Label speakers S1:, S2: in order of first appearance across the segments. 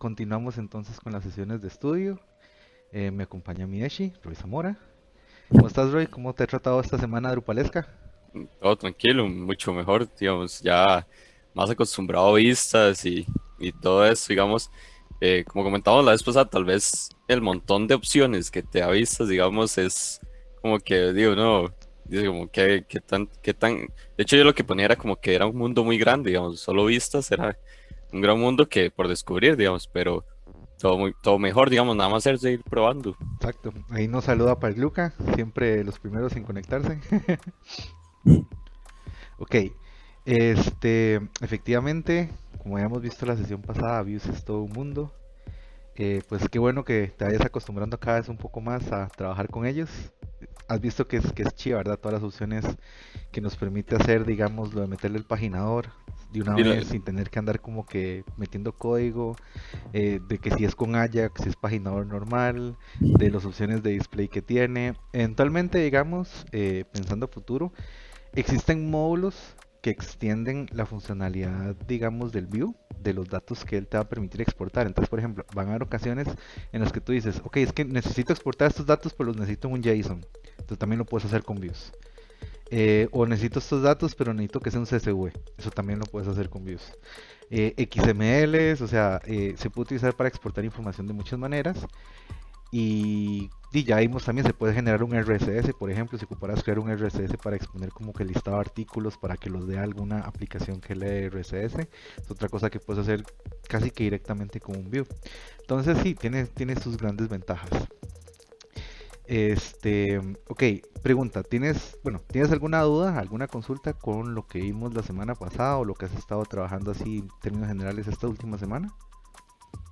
S1: continuamos entonces con las sesiones de estudio. Me acompaña mi Eshi, Roy Zamora. ¿Cómo estás, Roy? ¿Cómo te ha tratado esta semana drupalesca?
S2: Todo tranquilo, mucho mejor, digamos, ya más acostumbrado a vistas y todo eso, digamos, como comentamos la vez pasada, tal vez el montón de opciones que te da vistas, digamos, es como que, digo, no, dice como que, de hecho yo lo que ponía era como que era un mundo muy grande, digamos, solo vistas era un gran mundo que por descubrir, digamos, pero todo mejor, digamos, nada más es ir probando.
S1: Exacto. Ahí nos saluda Luca, siempre los primeros en conectarse. Ok. Efectivamente, como ya hemos visto la sesión pasada, Views es todo un mundo. Pues qué bueno que te vayas acostumbrando cada vez un poco más a trabajar con ellos. Has visto que es chiva, ¿verdad? Todas las opciones que nos permite hacer, digamos, lo de meterle el paginador de una
S2: Y
S1: vez sin tener que andar como que metiendo código, de que si es con Ajax, si es paginador normal, de las opciones de display que tiene. Eventualmente, digamos, pensando a futuro, existen módulos que extienden la funcionalidad, digamos, del view, de los datos que él te va a permitir exportar. Entonces, por ejemplo, van a haber ocasiones en las que tú dices, ok, es que necesito exportar estos datos, pero los necesito en un JSON. Entonces también lo puedes hacer con views. O necesito estos datos, pero necesito que sea un CSV. Eso también lo puedes hacer con views. XMLs, o sea, se puede utilizar para exportar información de muchas maneras. Y ya vimos también, se puede generar un RSS, por ejemplo, si ocuparas crear un RSS para exponer como que el listado de artículos para que los dé alguna aplicación que lee RSS. Es otra cosa que puedes hacer casi que directamente con un view. Entonces sí, tiene sus grandes ventajas. Ok, pregunta, ¿tienes alguna duda, alguna consulta con lo que vimos la semana pasada o lo que has estado trabajando así en términos generales esta última semana?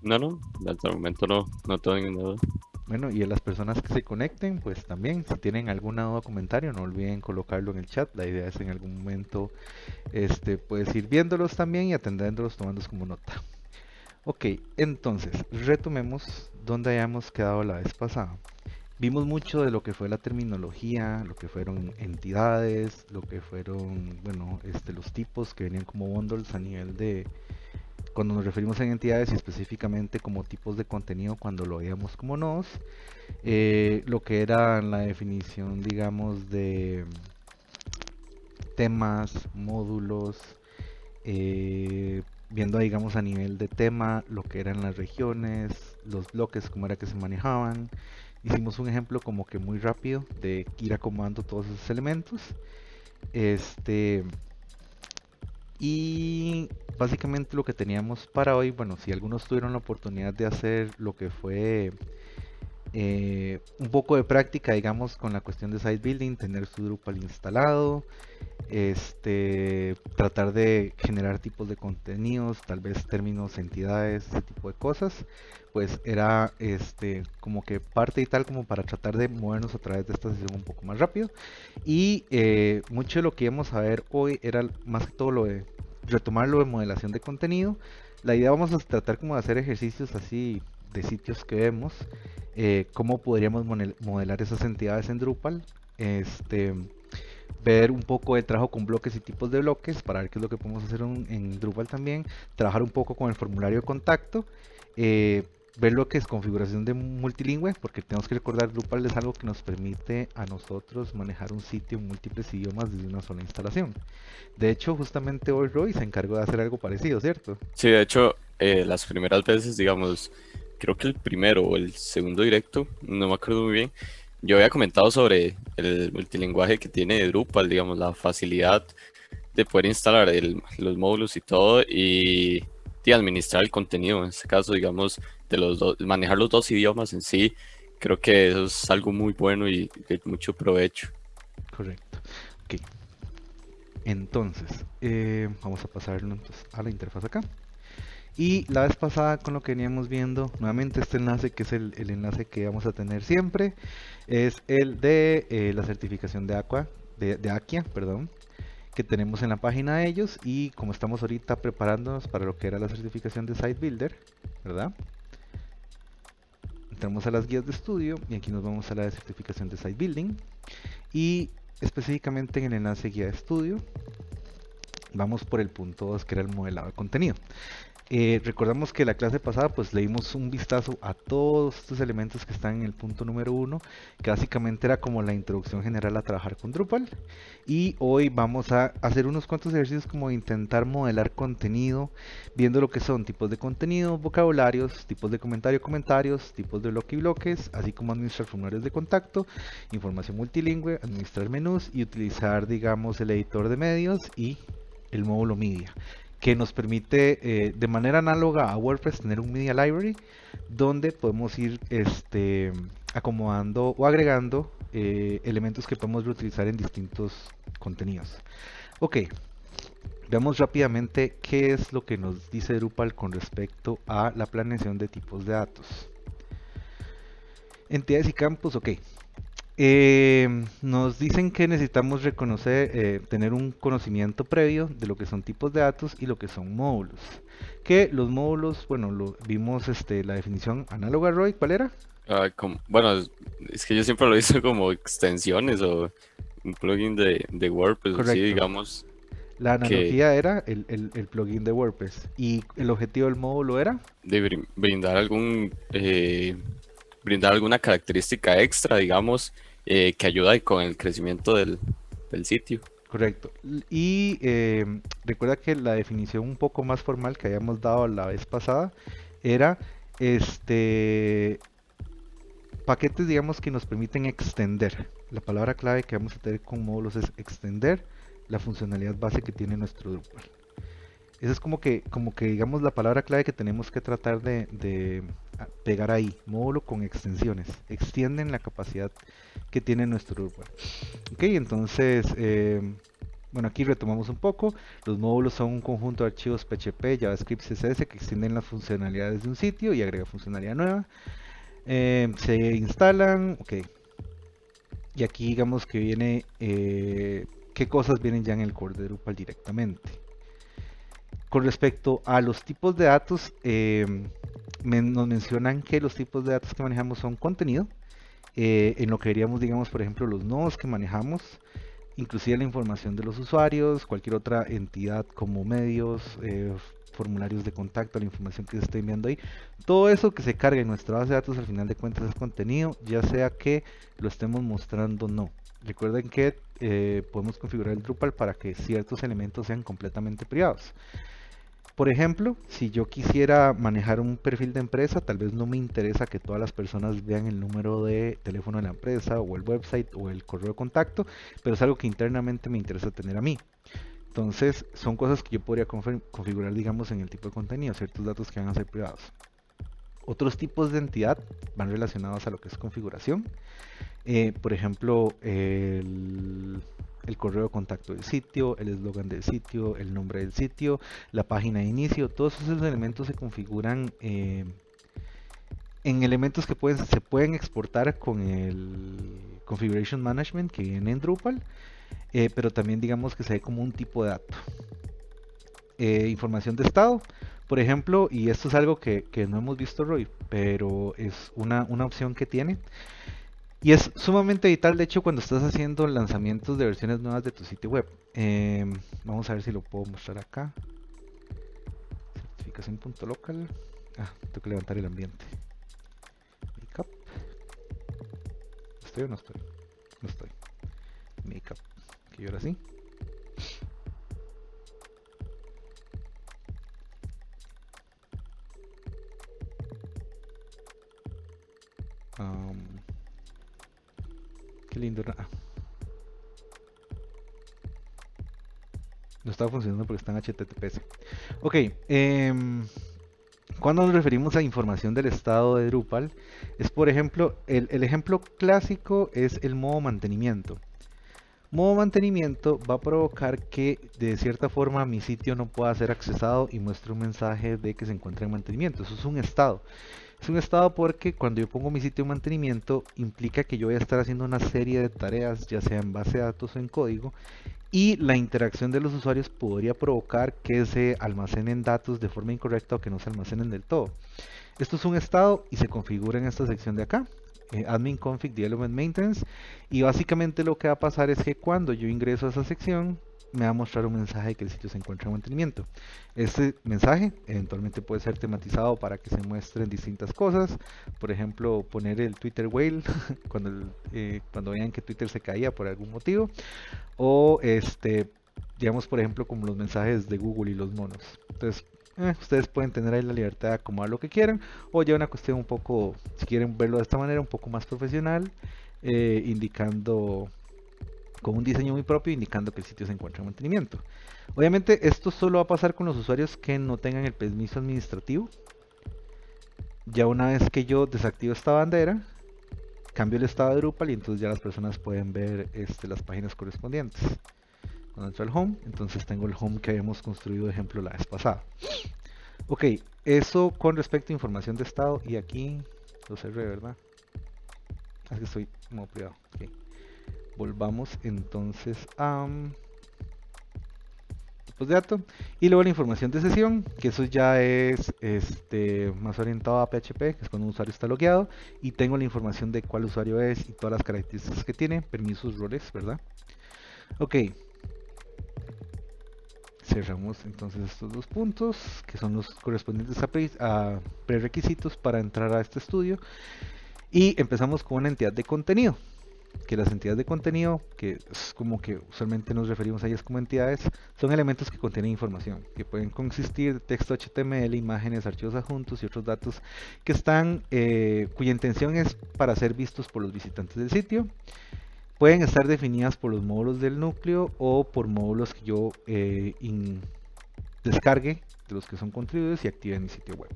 S2: no, hasta el momento no tengo ninguna duda.
S1: Bueno, y a las personas que se conecten, pues también, si tienen alguna duda o comentario, no olviden colocarlo en el chat. La idea es en algún momento, pues ir viéndolos también y atendiéndolos, tomándolos como nota. Ok, entonces, retomemos donde hayamos quedado la vez pasada. Vimos mucho de lo que fue la terminología, lo que fueron entidades, lo que fueron, bueno, los tipos que venían como bundles a nivel de, cuando nos referimos a entidades y específicamente como tipos de contenido cuando lo veíamos como nodos, lo que era la definición, digamos, de temas, módulos, viendo, digamos, a nivel de tema, lo que eran las regiones, los bloques, cómo era que se manejaban. Hicimos un ejemplo como que muy rápido de ir acomodando todos esos elementos. Este, y básicamente lo que teníamos para hoy, bueno, si algunos tuvieron la oportunidad de hacer lo que fue un poco de práctica, digamos, con la cuestión de site building, tener su Drupal instalado, tratar de generar tipos de contenidos, tal vez términos, entidades, ese tipo de cosas, pues era como que parte y tal como para tratar de movernos a través de esta sesión un poco más rápido. Y mucho de lo que íbamos a ver hoy era más que todo lo de retomar lo de modelación de contenido. La idea vamos a tratar como de hacer ejercicios así de sitios que vemos, cómo podríamos modelar esas entidades en Drupal, este, ver un poco de trabajo con bloques y tipos de bloques para ver qué es lo que podemos hacer en Drupal también, trabajar un poco con el formulario de contacto, eh, ver lo que es configuración de multilingüe, porque tenemos que recordar Drupal es algo que nos permite a nosotros manejar un sitio en múltiples idiomas desde una sola instalación. De hecho, justamente hoy Roy se encargó de hacer algo parecido, ¿cierto?
S2: Sí, de hecho, las primeras veces, digamos, creo que el primero o el segundo directo, no me acuerdo muy bien, yo había comentado sobre el multilingüaje que tiene Drupal, digamos, la facilidad de poder instalar los módulos y todo y administrar el contenido. En este caso, digamos, de los dos, manejar los dos idiomas en sí, creo que eso es algo muy bueno y de mucho provecho.
S1: Correcto. Ok, entonces, vamos a pasarlo entonces a la interfaz acá. Y la vez pasada con lo que veníamos viendo, nuevamente este enlace que es el enlace que vamos a tener siempre, es el de la certificación de de Akia, perdón, que tenemos en la página de ellos y como estamos ahorita preparándonos para lo que era la certificación de Site Builder, ¿verdad? Entramos a las guías de estudio y aquí nos vamos a la de certificación de Site Building y específicamente en el enlace guía de estudio Vamos por el punto 2, que era el modelado de contenido. Recordamos que la clase pasada pues leímos un vistazo a todos estos elementos que están en el punto número 1, que básicamente era como la introducción general a trabajar con Drupal. Y hoy vamos a hacer unos cuantos ejercicios como intentar modelar contenido, viendo lo que son tipos de contenido, vocabularios, tipos de comentario, comentarios, tipos de bloque y bloques, así como administrar formularios de contacto, información multilingüe, administrar menús y utilizar, digamos, el editor de medios y el módulo media, que nos permite de manera análoga a WordPress tener un media library donde podemos ir acomodando o agregando elementos que podemos reutilizar en distintos contenidos. Ok, veamos rápidamente qué es lo que nos dice Drupal con respecto a la planeación de tipos de datos. Entidades y campos, ok. Nos dicen que necesitamos reconocer, tener un conocimiento previo de lo que son tipos de datos y lo que son módulos. Que los módulos, bueno, vimos la definición análoga a Roy, ¿cuál era?
S2: Bueno, es que yo siempre lo hice como extensiones o un plugin de WordPress, así
S1: Correcto.
S2: digamos,
S1: La
S2: que
S1: analogía era el plugin de WordPress. Y el objetivo del módulo era.
S2: de brindar alguna característica extra, digamos, que ayuda con el crecimiento del sitio.
S1: Correcto. Y recuerda que la definición un poco más formal que habíamos dado la vez pasada era paquetes, digamos, que nos permiten extender. La palabra clave que vamos a tener con módulos es extender la funcionalidad base que tiene nuestro Drupal. Esa es como que digamos la palabra clave que tenemos que tratar de pegar ahí. Módulo con extensiones. Extienden la capacidad que tiene nuestro Drupal. Ok, entonces, bueno, aquí retomamos un poco. Los módulos son un conjunto de archivos PHP, JavaScript, CSS que extienden las funcionalidades de un sitio y agrega funcionalidad nueva. Se instalan, ok. Y aquí digamos que viene qué cosas vienen ya en el core de Drupal directamente. Con respecto a los tipos de datos, nos mencionan que los tipos de datos que manejamos son contenido, en lo que veríamos, digamos, por ejemplo, los nodos que manejamos, inclusive la información de los usuarios, cualquier otra entidad como medios, formularios de contacto, la información que se está enviando ahí, todo eso que se carga en nuestra base de datos al final de cuentas es contenido, ya sea que lo estemos mostrando o no. Recuerden que podemos configurar el Drupal para que ciertos elementos sean completamente privados. Por ejemplo, si yo quisiera manejar un perfil de empresa, tal vez no me interesa que todas las personas vean el número de teléfono de la empresa o el website o el correo de contacto, pero es algo que internamente me interesa tener a mí. Entonces, son cosas que yo podría configurar, digamos, en el tipo de contenido, ciertos datos que van a ser privados. Otros tipos de entidad van relacionados a lo que es configuración. Por ejemplo, el correo de contacto del sitio, el eslogan del sitio, el nombre del sitio, la página de inicio, todos esos elementos se configuran en elementos que se pueden exportar con el Configuration Management que viene en Drupal, pero también digamos que se ve como un tipo de dato. Información de estado, por ejemplo, y esto es algo que no hemos visto, Roy, pero es una opción que tiene. Y es sumamente vital, de hecho, cuando estás haciendo lanzamientos de versiones nuevas de tu sitio web. Vamos a ver si lo puedo mostrar acá. Certificación.local. Tengo que levantar el ambiente. Makeup. ¿Estoy o no estoy? No estoy. Makeup. Que ahora sí. Qué lindo. No estaba funcionando porque está en HTTPS. Ok. Cuando nos referimos a información del estado de Drupal, es por ejemplo, el ejemplo clásico es el modo mantenimiento. Modo mantenimiento va a provocar que de cierta forma mi sitio no pueda ser accesado y muestre un mensaje de que se encuentra en mantenimiento. Eso es un estado. Es un estado porque cuando yo pongo mi sitio en mantenimiento implica que yo voy a estar haciendo una serie de tareas, ya sea en base de datos o en código, y la interacción de los usuarios podría provocar que se almacenen datos de forma incorrecta o que no se almacenen del todo. Esto es un estado y se configura en esta sección de acá, admin config development maintenance, y básicamente lo que va a pasar es que cuando yo ingreso a esa sección, me va a mostrar un mensaje de que el sitio se encuentra en mantenimiento. Este mensaje eventualmente puede ser tematizado para que se muestren distintas cosas. Por ejemplo, poner el Twitter whale cuando vean que Twitter se caía por algún motivo. O digamos, por ejemplo, como los mensajes de Google y los monos. Entonces, ustedes pueden tener ahí la libertad de acomodar lo que quieran. O ya una cuestión un poco, si quieren verlo de esta manera, un poco más profesional, indicando con un diseño muy propio, indicando que el sitio se encuentra en mantenimiento. Obviamente esto solo va a pasar con los usuarios que no tengan el permiso administrativo. Ya una vez que yo desactivo esta bandera, cambio el estado de Drupal y entonces ya las personas pueden ver las páginas correspondientes. Cuando entro al home, entonces tengo el home que habíamos construido, de ejemplo, la vez pasada. Ok, eso con respecto a información de estado, y aquí lo cerré, ¿verdad? Es que estoy en modo privado. Okay. Volvamos entonces a tipos de datos y luego la información de sesión, que eso ya es más orientado a PHP, que es cuando un usuario está logueado, y tengo la información de cuál usuario es y todas las características que tiene, permisos, roles, ¿verdad? Ok, cerramos entonces estos dos puntos, que son los correspondientes a prerequisitos para entrar a este estudio, y empezamos con una entidad de contenido. Que las entidades de contenido, que es como que usualmente nos referimos a ellas como entidades, son elementos que contienen información, que pueden consistir de texto HTML, imágenes, archivos adjuntos y otros datos que están, cuya intención es para ser vistos por los visitantes del sitio. Pueden estar definidas por los módulos del núcleo o por módulos que yo descargue de los que son construidos y active en mi sitio web.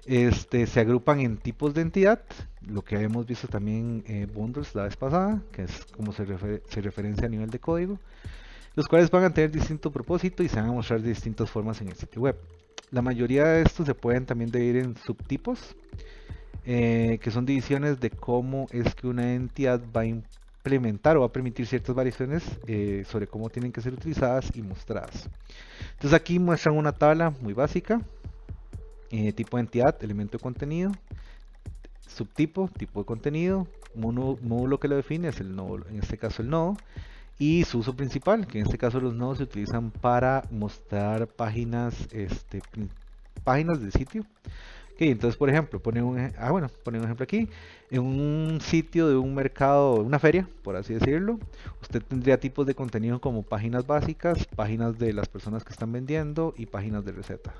S1: Se agrupan en tipos de entidad, lo que habíamos visto también bundles la vez pasada, que es como se referencia a nivel de código, los cuales van a tener distinto propósito y se van a mostrar de distintas formas en el sitio web. La mayoría de estos se pueden también dividir en subtipos, que son divisiones de cómo es que una entidad va a implementar o va a permitir ciertas variaciones sobre cómo tienen que ser utilizadas y mostradas. Entonces aquí muestran una tabla muy básica. Tipo de entidad, elemento de contenido, subtipo, tipo de contenido, módulo que lo define es el nodo, en este caso el nodo, y su uso principal, que en este caso los nodos se utilizan para mostrar páginas, páginas del sitio. Okay, entonces, por ejemplo, poner un ejemplo aquí, en un sitio de un mercado, una feria, por así decirlo, usted tendría tipos de contenido como páginas básicas, páginas de las personas que están vendiendo y páginas de recetas.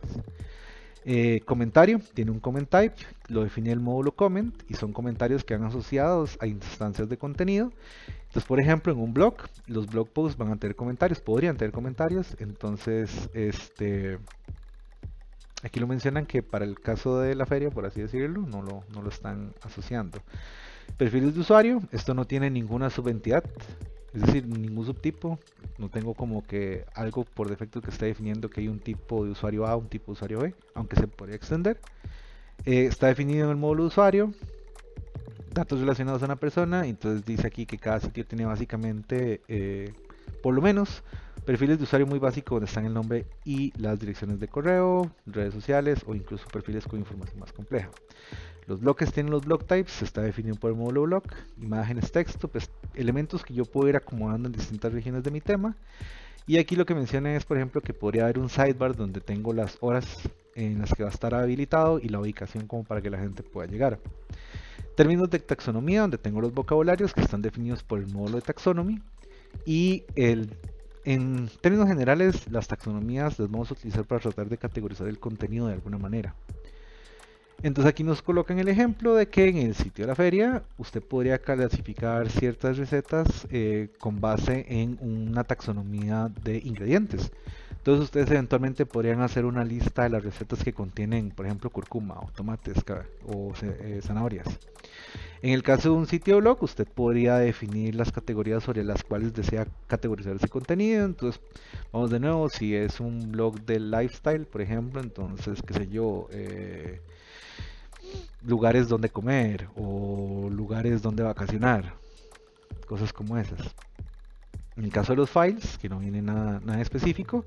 S1: Comentario, tiene un comment type, lo define el módulo comment y son comentarios que van asociados a instancias de contenido. Entonces, por ejemplo, en un blog, los blog posts van a tener comentarios, podrían tener comentarios. Entonces, aquí lo mencionan que para el caso de la feria, por así decirlo, no lo están asociando. Perfiles de usuario, esto no tiene ninguna subentidad, es decir, ningún subtipo. No tengo como que algo por defecto que esté definiendo que hay un tipo de usuario A, un tipo de usuario B, aunque se podría extender. Está definido en el módulo de usuario, datos relacionados a una persona, entonces dice aquí que cada sitio tiene básicamente, por lo menos, perfiles de usuario muy básicos donde están el nombre y las direcciones de correo, redes sociales o incluso perfiles con información más compleja. Los bloques tienen los block types, está definido por el módulo block, imágenes, texto, pues elementos que yo puedo ir acomodando en distintas regiones de mi tema. Y aquí lo que menciona es, por ejemplo, que podría haber un sidebar donde tengo las horas en las que va a estar habilitado y la ubicación como para que la gente pueda llegar. Términos de taxonomía, donde tengo los vocabularios que están definidos por el módulo de taxonomy. Y en términos generales, las taxonomías las vamos a utilizar para tratar de categorizar el contenido de alguna manera. Entonces aquí nos colocan el ejemplo de que en el sitio de la feria usted podría clasificar ciertas recetas con base en una taxonomía de ingredientes. Entonces ustedes eventualmente podrían hacer una lista de las recetas que contienen, por ejemplo, curcuma o tomates o zanahorias. En el caso de un sitio blog, usted podría definir las categorías sobre las cuales desea categorizar ese contenido. Entonces, vamos de nuevo, si es un blog de lifestyle, por ejemplo, entonces, qué sé yo, lugares donde comer o lugares donde vacacionar, cosas como esas. En el caso de los files, que no viene nada específico,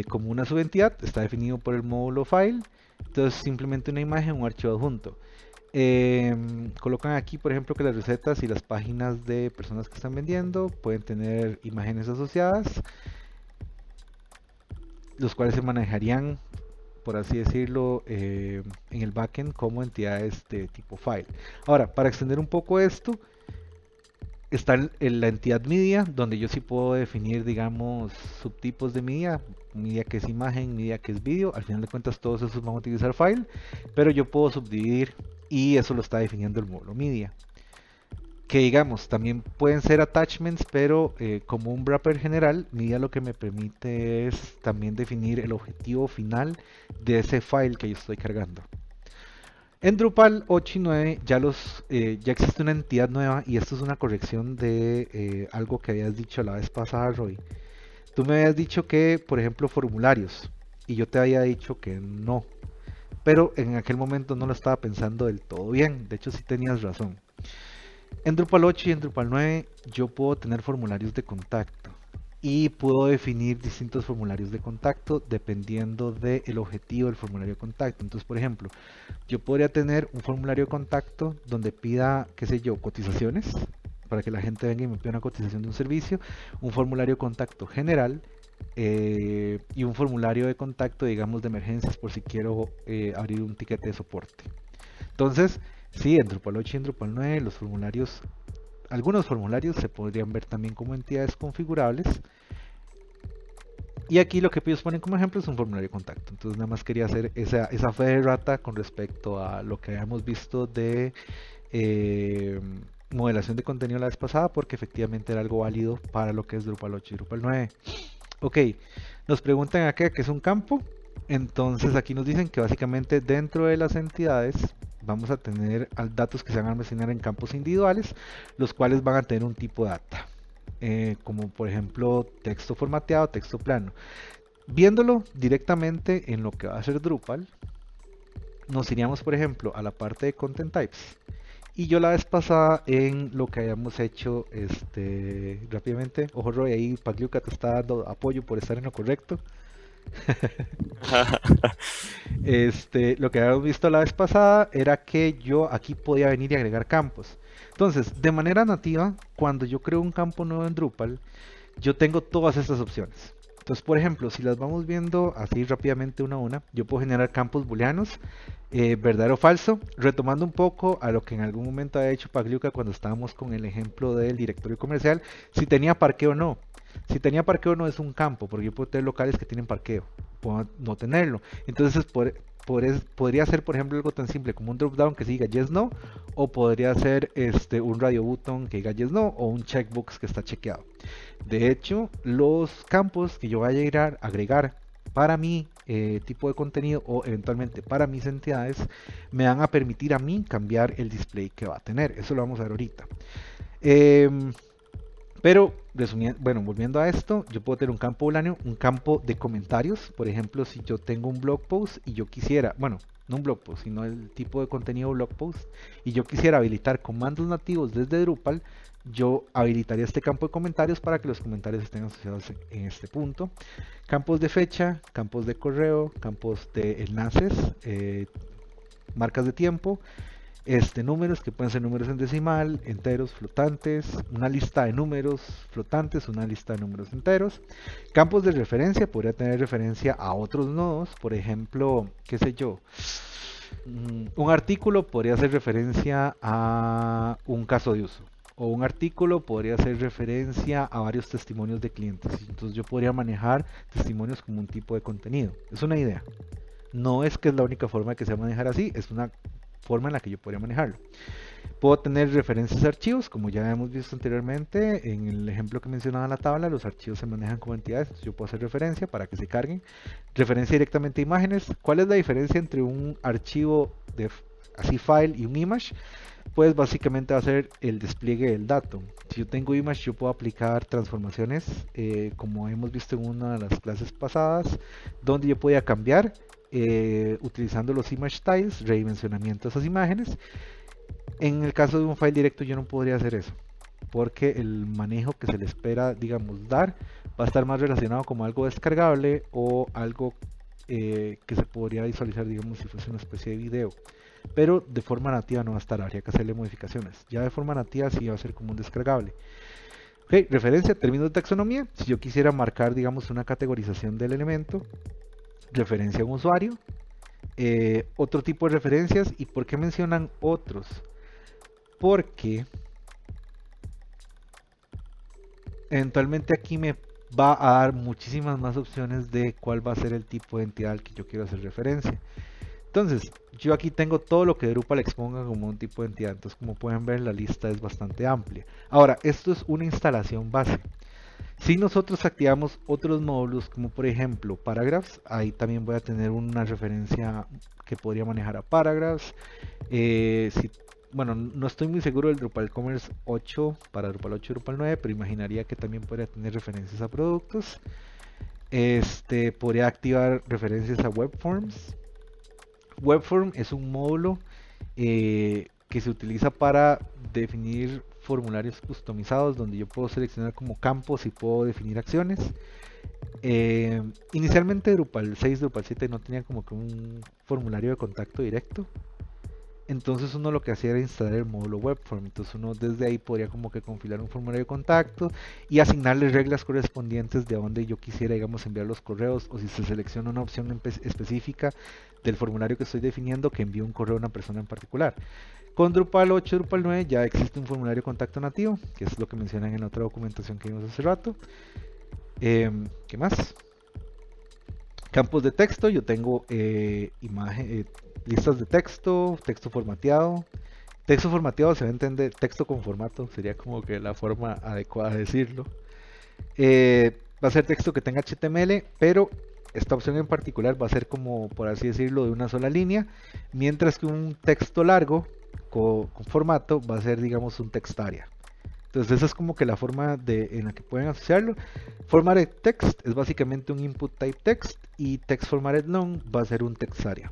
S1: como una subentidad está definido por el módulo file, entonces simplemente una imagen o un archivo adjunto. Colocan aquí, por ejemplo, que las recetas y las páginas de personas que están vendiendo pueden tener imágenes asociadas, los cuales se manejarían, por así decirlo, en el backend como entidades de tipo file. Ahora, para extender un poco esto, está la entidad media, donde yo sí puedo definir, digamos, subtipos de media, media que es imagen, media que es vídeo. Al final de cuentas, todos esos van a utilizar file, pero yo puedo subdividir y eso lo está definiendo el módulo media. Que digamos, también pueden ser attachments, pero como un wrapper general, media lo que me permite es también definir el objetivo final de ese file que yo estoy cargando. En Drupal 8 y 9 ya existe una entidad nueva y esto es una corrección de algo que habías dicho la vez pasada, Roy. Tú me habías dicho que, por ejemplo, formularios y yo te había dicho que no, pero en aquel momento no lo estaba pensando del todo bien. De hecho, sí tenías razón. En Drupal 8 y en Drupal 9 yo puedo tener formularios de contacto y puedo definir distintos formularios de contacto dependiendo del objetivo del formulario de contacto. Entonces, por ejemplo, yo podría tener un formulario de contacto donde pida, qué sé yo, cotizaciones para que la gente venga y me pida una cotización de un servicio, un formulario de contacto general y un formulario de contacto, digamos, de emergencias por si quiero abrir un ticket de soporte. Entonces, sí, en Drupal 8 y en Drupal 9 los formularios, algunos formularios se podrían ver también como entidades configurables. Y aquí lo que ellos ponen como ejemplo es un formulario de contacto. Entonces nada más quería hacer esa fe de rata con respecto a lo que habíamos visto de eh, modelación de contenido la vez pasada, porque efectivamente era algo válido para lo que es Drupal 8 y Drupal 9. Ok, nos preguntan acá qué es un campo. Entonces aquí nos dicen que básicamente dentro de las entidades vamos a tener datos que se van a almacenar en campos individuales, los cuales van a tener un tipo de data, como por ejemplo texto formateado, texto plano. Viéndolo directamente en lo que va a ser Drupal, nos iríamos por ejemplo a la parte de Content Types. Y yo la vez pasada en lo que habíamos hecho, rápidamente, ojo Roy, ahí Pagliuca te está dando apoyo por estar en lo correcto. Lo que habíamos visto la vez pasada era que yo aquí podía venir y agregar campos. Entonces, de manera nativa, cuando yo creo un campo nuevo en Drupal, yo tengo todas estas opciones. Entonces, por ejemplo, si las vamos viendo así rápidamente una a una, yo puedo generar campos booleanos, verdadero o falso, retomando un poco a lo que en algún momento había hecho Pagliuca cuando estábamos con el ejemplo del directorio comercial, si tenía parqueo o no. Si tenía parqueo no es un campo, porque yo puedo tener locales que tienen parqueo, puedo no tenerlo. Entonces, podría ser, por ejemplo, algo tan simple como un drop-down que diga yes, no, o podría ser un radio button que diga yes, no, o un checkbox que está chequeado. De hecho, los campos que yo vaya a agregar para mi tipo de contenido o eventualmente para mis entidades me van a permitir a mí cambiar el display que va a tener. Eso lo vamos a ver ahorita. Em, pero, bueno, volviendo a esto, yo puedo tener un campo booleano, un campo de comentarios. Por ejemplo, si yo tengo un blog post y yo quisiera, bueno, no un blog post, sino el tipo de contenido blog post, y yo quisiera habilitar comandos nativos desde Drupal, yo habilitaría este campo de comentarios para que los comentarios estén asociados en este punto. Campos de fecha, campos de correo, campos de enlaces, marcas de tiempo, números que pueden ser números en decimal, enteros, flotantes, una lista de números flotantes, una lista de números enteros. Campos de referencia, podría tener referencia a otros nodos, por ejemplo, qué sé yo, un artículo podría hacer referencia a un caso de uso. O un artículo podría hacer referencia a varios testimonios de clientes. Entonces yo podría manejar testimonios como un tipo de contenido. Es una idea. No es que es la única forma de que se va a manejar así, es una forma en la que yo podría manejarlo. Puedo tener referencias a archivos, como ya hemos visto anteriormente en el ejemplo que mencionaba en la tabla, los archivos se manejan como entidades, entonces yo puedo hacer referencia para que se carguen. Referencia directamente a imágenes. ¿Cuál es la diferencia entre un archivo de así file y un image? Pues básicamente va a ser el despliegue del dato. Si yo tengo image, yo puedo aplicar transformaciones, como hemos visto en una de las clases pasadas, donde yo podía cambiar utilizando los image styles, redimensionamiento de esas imágenes. En el caso de un file directo yo no podría hacer eso, porque el manejo que se le espera, digamos, dar, va a estar más relacionado como algo descargable o algo que se podría visualizar, digamos, si fuese una especie de video. Pero de forma nativa no va a estar, habría que hacerle modificaciones. Ya de forma nativa sí va a ser como un descargable. Ok, referencia, términos de taxonomía. Si yo quisiera marcar, digamos, una categorización del elemento, referencia a un usuario, otro tipo de referencias. ¿Y por qué mencionan otros? Porque eventualmente aquí me va a dar muchísimas más opciones de cuál va a ser el tipo de entidad al que yo quiero hacer referencia. Entonces, yo aquí tengo todo lo que Drupal exponga como un tipo de entidad. Entonces, como pueden ver, la lista es bastante amplia. Ahora, esto es una instalación base. Si nosotros activamos otros módulos, como por ejemplo Paragraphs, ahí también voy a tener una referencia que podría manejar a Paragraphs. Si, bueno, no estoy muy seguro del Drupal Commerce 8 para Drupal 8 y Drupal 9, pero imaginaría que también podría tener referencias a productos. Podría activar referencias a Webforms. Webform es un módulo que se utiliza para definir formularios customizados donde yo puedo seleccionar como campos y puedo definir acciones. Inicialmente Drupal 6, Drupal 7 no tenía como que un formulario de contacto directo. Entonces uno lo que hacía era instalar el módulo Webform. Entonces uno desde ahí podría como que compilar un formulario de contacto y asignarle reglas correspondientes de a dónde yo quisiera, digamos, enviar los correos, o si se selecciona una opción específica del formulario que estoy definiendo, que envíe un correo a una persona en particular. Con Drupal 8 y Drupal 9 ya existe un formulario de contacto nativo, que es lo que mencionan en la otra documentación que vimos hace rato. ¿Qué más? Campos de texto, yo tengo listas de texto, texto formateado. Texto formateado se va a entender, texto con formato, sería como que la forma adecuada de decirlo. Va a ser texto que tenga HTML, pero esta opción en particular va a ser como, por así decirlo, de una sola línea, mientras que un texto largo con formato va a ser, digamos, un textaria. Entonces esa es como que la forma en la que pueden asociarlo. Formatted text es básicamente un input type text y text formatted long va a ser un textaria.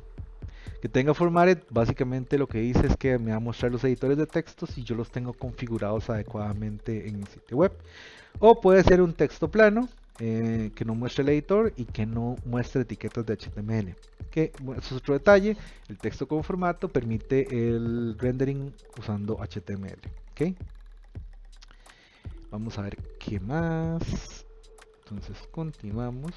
S1: Que tenga formatted básicamente lo que dice es que me va a mostrar los editores de textos si yo los tengo configurados adecuadamente en mi sitio web. O puede ser un texto plano que no muestre el editor y que no muestre etiquetas de HTML. Que bueno, eso es otro detalle. El texto con formato permite el rendering usando HTML. ¿Okay? Vamos a ver qué más. Entonces continuamos.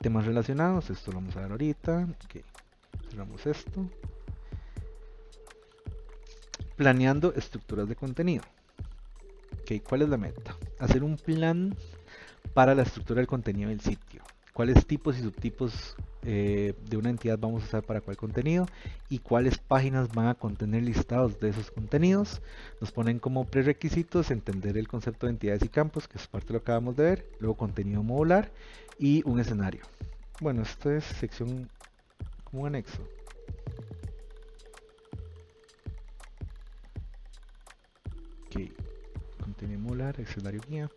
S1: Temas relacionados, esto lo vamos a ver ahorita. Ok, cerramos esto. Planeando estructuras de contenido. Ok, ¿cuál es la meta? Hacer un plan para la estructura del contenido del sitio. ¿Cuáles tipos y subtipos de una entidad vamos a usar para cuál contenido? Y cuáles páginas van a contener listados de esos contenidos. Nos ponen como prerequisitos entender el concepto de entidades y campos, que es parte de lo que acabamos de ver. Luego contenido modular y un escenario. Bueno, esto es sección como un anexo. Ok, contenido modular, escenario guía.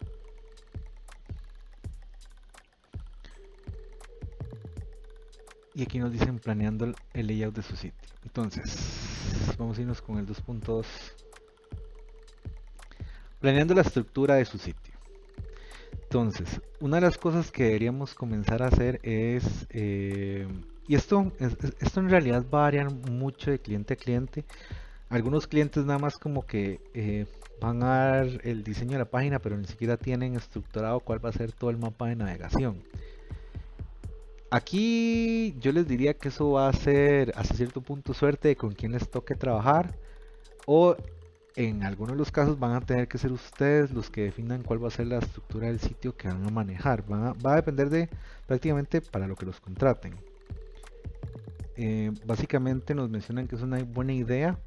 S1: Y aquí nos dicen planeando el layout de su sitio. Entonces, vamos a irnos con el 2.2. Planeando la estructura de su sitio. Entonces, una de las cosas que deberíamos comenzar a hacer es, y esto en realidad va a variar mucho de cliente a cliente. Algunos clientes nada más como que van a dar el diseño de la página, pero ni siquiera tienen estructurado cuál va a ser todo el mapa de navegación. Aquí yo les diría que eso va a ser hasta cierto punto suerte de con quién les toque trabajar, o en algunos de los casos van a tener que ser ustedes los que definan cuál va a ser la estructura del sitio que van a manejar. Va a depender de prácticamente para lo que los contraten. Básicamente nos mencionan que es una buena idea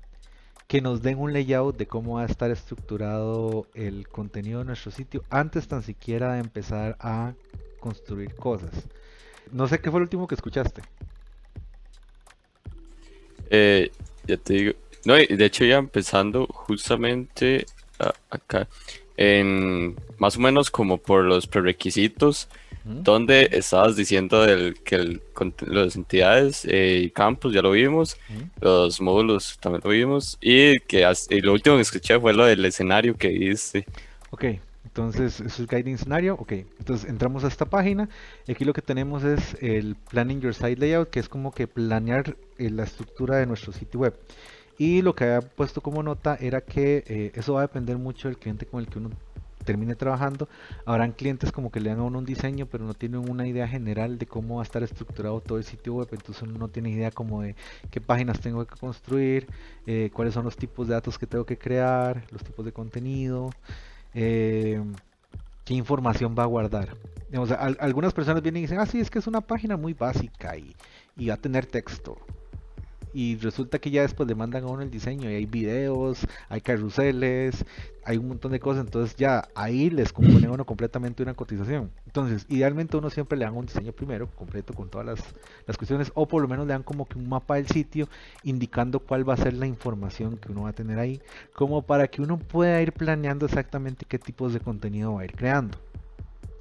S1: que nos den un layout de cómo va a estar estructurado el contenido de nuestro sitio antes tan siquiera de empezar a construir cosas. No sé qué fue lo último que escuchaste.
S2: Ya te digo. No, y de hecho ya empezando justamente acá, en más o menos como por los prerequisitos, donde estabas diciendo las entidades y campos, ya lo vimos, los módulos también lo vimos, y lo último que escuché fue lo del escenario que viste.
S1: Ok, Entonces, eso es el guiding scenario. Ok, entonces entramos a esta página y aquí lo que tenemos es el Planning Your Site Layout, que es como que planear la estructura de nuestro sitio web. Y lo que había puesto como nota era que eso va a depender mucho del cliente con el que uno termine trabajando. Habrán clientes como que le dan a uno un diseño, pero no tienen una idea general de cómo va a estar estructurado todo el sitio web. Entonces uno no tiene idea como de qué páginas tengo que construir, cuáles son los tipos de datos que tengo que crear, los tipos de contenido, eh, qué información va a guardar. Digamos, algunas personas vienen y dicen, ah, sí, es que es una página muy básica y va a tener texto. Y resulta que ya después le mandan a uno el diseño y hay videos, hay carruseles, hay un montón de cosas, entonces ya ahí les compone a uno completamente una cotización. Entonces, idealmente uno siempre le dan un diseño primero, completo con todas las cuestiones, o por lo menos le dan como que un mapa del sitio indicando cuál va a ser la información que uno va a tener ahí, como para que uno pueda ir planeando exactamente qué tipos de contenido va a ir creando.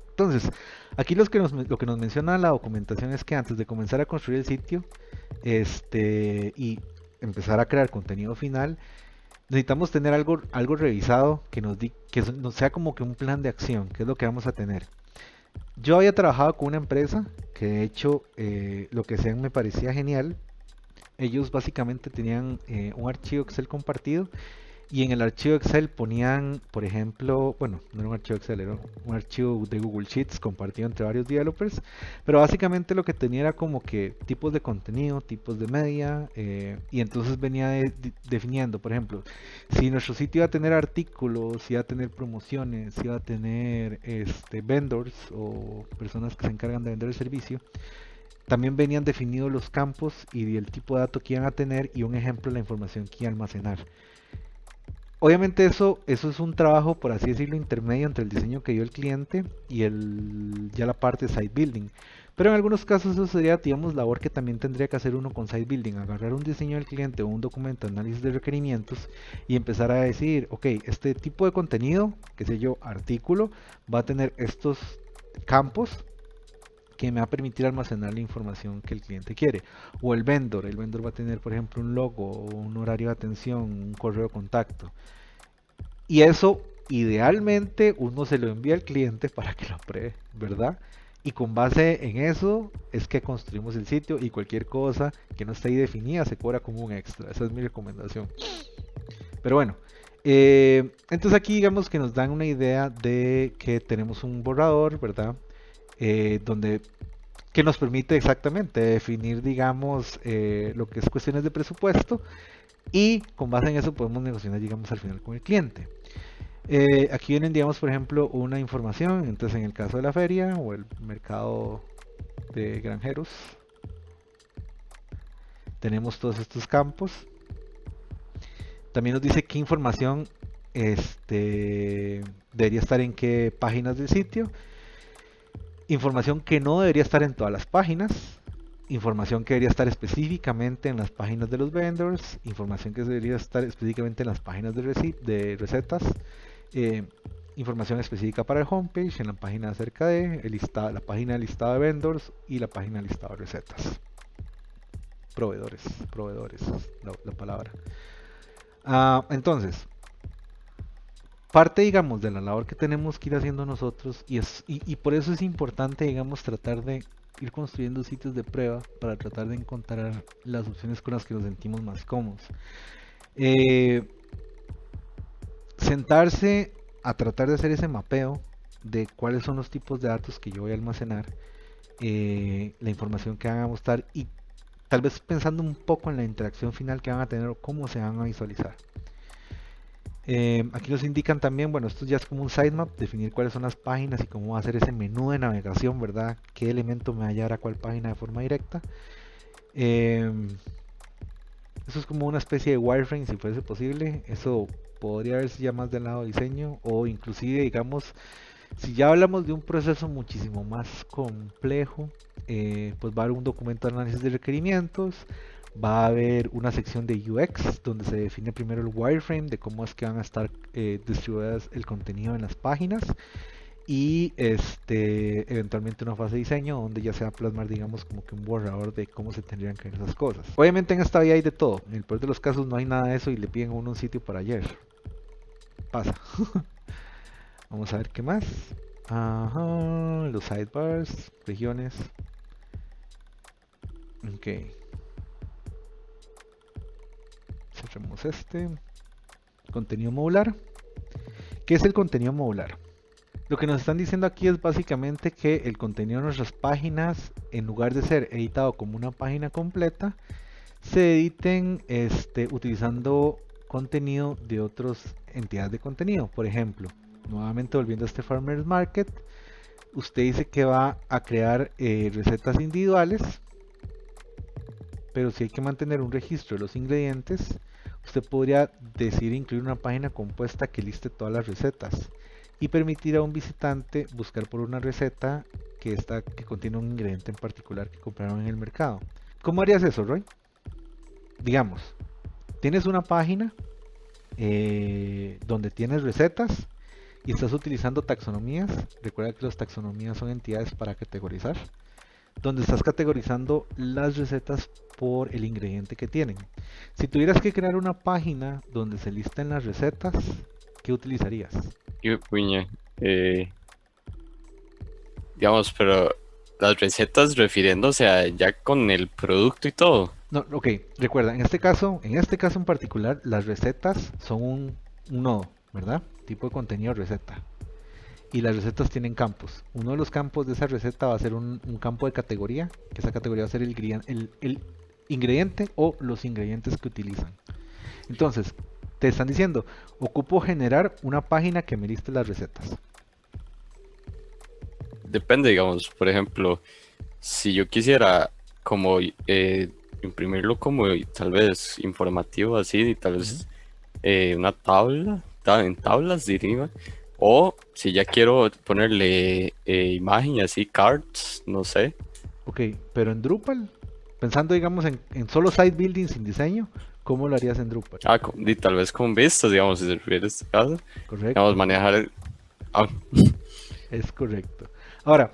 S1: Entonces, aquí lo que nos menciona la documentación es que antes de comenzar a construir el sitio, y empezar a crear contenido final, necesitamos tener algo revisado que nos sea como que un plan de acción, que es lo que vamos a tener. Yo había trabajado con una empresa que de hecho lo que hacían me parecía genial. Ellos básicamente tenían un archivo Excel compartido y en el archivo Excel ponían, por ejemplo, bueno, no era un archivo Excel, era un archivo de Google Sheets compartido entre varios developers, pero básicamente lo que tenía era como que tipos de contenido, tipos de media, y entonces venía definiendo, por ejemplo, si nuestro sitio iba a tener artículos, si iba a tener promociones, si iba a tener vendors o personas que se encargan de vender el servicio. También venían definidos los campos y el tipo de datos que iban a tener y un ejemplo de la información que iban a almacenar. Obviamente eso es un trabajo, por así decirlo, intermedio entre el diseño que dio el cliente y ya la parte de site building. Pero en algunos casos eso sería, digamos, labor que también tendría que hacer uno con site building, agarrar un diseño del cliente o un documento de análisis de requerimientos y empezar a decir, ok, este tipo de contenido, qué sé yo, artículo, va a tener estos campos que me va a permitir almacenar la información que el cliente quiere. O el vendor va a tener, por ejemplo, un logo, un horario de atención, un correo de contacto. Y eso, idealmente, uno se lo envía al cliente para que lo apruebe, ¿verdad? Y con base en eso es que construimos el sitio y cualquier cosa que no esté ahí definida se cobra como un extra. Esa es mi recomendación. Pero bueno, entonces aquí digamos que nos dan una idea de que tenemos un borrador, ¿verdad? Donde que nos permite exactamente definir, digamos, lo que es cuestiones de presupuesto y con base en eso podemos negociar, digamos, al final con el cliente. Aquí vienen, digamos, por ejemplo, una información, entonces en el caso de la feria o el mercado de granjeros, tenemos todos estos campos. También nos dice qué información debería estar en qué páginas del sitio. Información que no debería estar en todas las páginas. Información que debería estar específicamente en las páginas de los vendors. Información que debería estar específicamente en las páginas de recetas. Eh, Información específica para el homepage, en la página acerca de la página de listado de vendors y la página de listado de recetas. Proveedores, la palabra. Entonces, parte, digamos, de la labor que tenemos que ir haciendo nosotros y por eso es importante, digamos, tratar de ir construyendo sitios de prueba para tratar de encontrar las opciones con las que nos sentimos más cómodos. Sentarse a tratar de hacer ese mapeo de cuáles son los tipos de datos que yo voy a almacenar, la información que van a mostrar y tal vez pensando un poco en la interacción final que van a tener o cómo se van a visualizar. Aquí nos indican también, bueno, esto ya es como un sitemap, definir cuáles son las páginas y cómo va a ser ese menú de navegación, ¿verdad? ¿Qué elemento me va a llevar a cuál página de forma directa? Eso es como una especie de wireframe, si fuese posible. Eso podría verse ya más del lado de diseño o inclusive, digamos, si ya hablamos de un proceso muchísimo más complejo, pues va a haber un documento de análisis de requerimientos, va a haber una sección de UX donde se define primero el wireframe de cómo es que van a estar distribuidas el contenido en las páginas y eventualmente una fase de diseño donde ya se va a plasmar, digamos, como que un borrador de cómo se tendrían que ver esas cosas. Obviamente en esta vida hay de todo, en el peor de los casos no hay nada de eso y le piden a uno un sitio para ayer. Pasa. Vamos a ver qué más. Ajá, los sidebars, regiones. Ok. Cerremos este. Contenido modular. ¿Qué es el contenido modular? Lo que nos están diciendo aquí es básicamente que el contenido de nuestras páginas, en lugar de ser editado como una página completa, se editen utilizando contenido de otras entidades de contenido. Por ejemplo, nuevamente volviendo a este Farmers Market, usted dice que va a crear recetas individuales, pero si hay que mantener un registro de los ingredientes, usted podría decidir incluir una página compuesta que liste todas las recetas y permitir a un visitante buscar por una receta que contiene un ingrediente en particular que compraron en el mercado. ¿Cómo harías eso, Roy? Digamos, tienes una página donde tienes recetas y estás utilizando taxonomías. Recuerda que las taxonomías son entidades para categorizar, donde estás categorizando las recetas por el ingrediente que tienen. Si tuvieras que crear una página donde se listen las recetas, ¿qué utilizarías?
S2: Qué puña. Digamos, pero las recetas refiriéndose a ya con el producto y todo.
S1: No, ok, recuerda, en este caso en particular, las recetas son un nodo, ¿verdad? Tipo de contenido receta. Y las recetas tienen campos. Uno de los campos de esa receta va a ser un campo de categoría, que esa categoría va a ser el ingrediente o los ingredientes que utilizan. Entonces, te están diciendo, ocupo generar una página que me liste las recetas.
S2: Depende, digamos, por ejemplo, si yo quisiera como imprimirlo como tal vez informativo así, y tal
S1: Ujú.
S2: vez una tabla, en tablas diría, o si ya quiero ponerle imagen y así, cards, no sé.
S1: Ok, pero en Drupal, pensando digamos en solo site building sin diseño, ¿cómo lo harías en Drupal?
S2: Y tal vez con vistas, digamos, si se refiere a este caso, digamos,
S1: Correcto,
S2: manejar ah,
S1: es correcto. Ahora,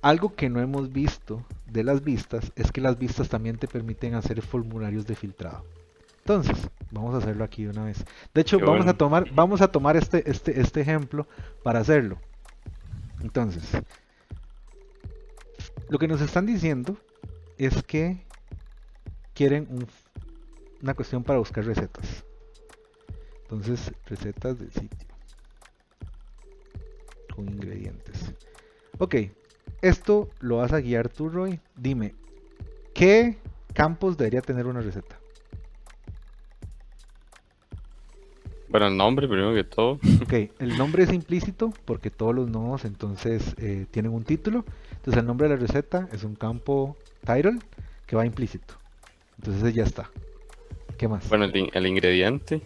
S1: algo que no hemos visto de las vistas es que las vistas también te permiten hacer formularios de filtrado. Entonces, vamos a hacerlo aquí de una vez. De hecho,
S2: qué bueno.
S1: vamos a tomar este ejemplo para hacerlo. Entonces, lo que nos están diciendo es que quieren una cuestión para buscar recetas. Entonces, recetas del sitio con ingredientes. Ok, esto lo vas a guiar tú, Roy. Dime, ¿qué campos debería tener una receta?
S2: Bueno, el nombre primero que todo.
S1: Ok, el nombre es implícito porque todos los nodos entonces tienen un título. Entonces el nombre de la receta es un campo title que va implícito. Entonces ya está. ¿Qué más?
S2: Bueno, el ingrediente.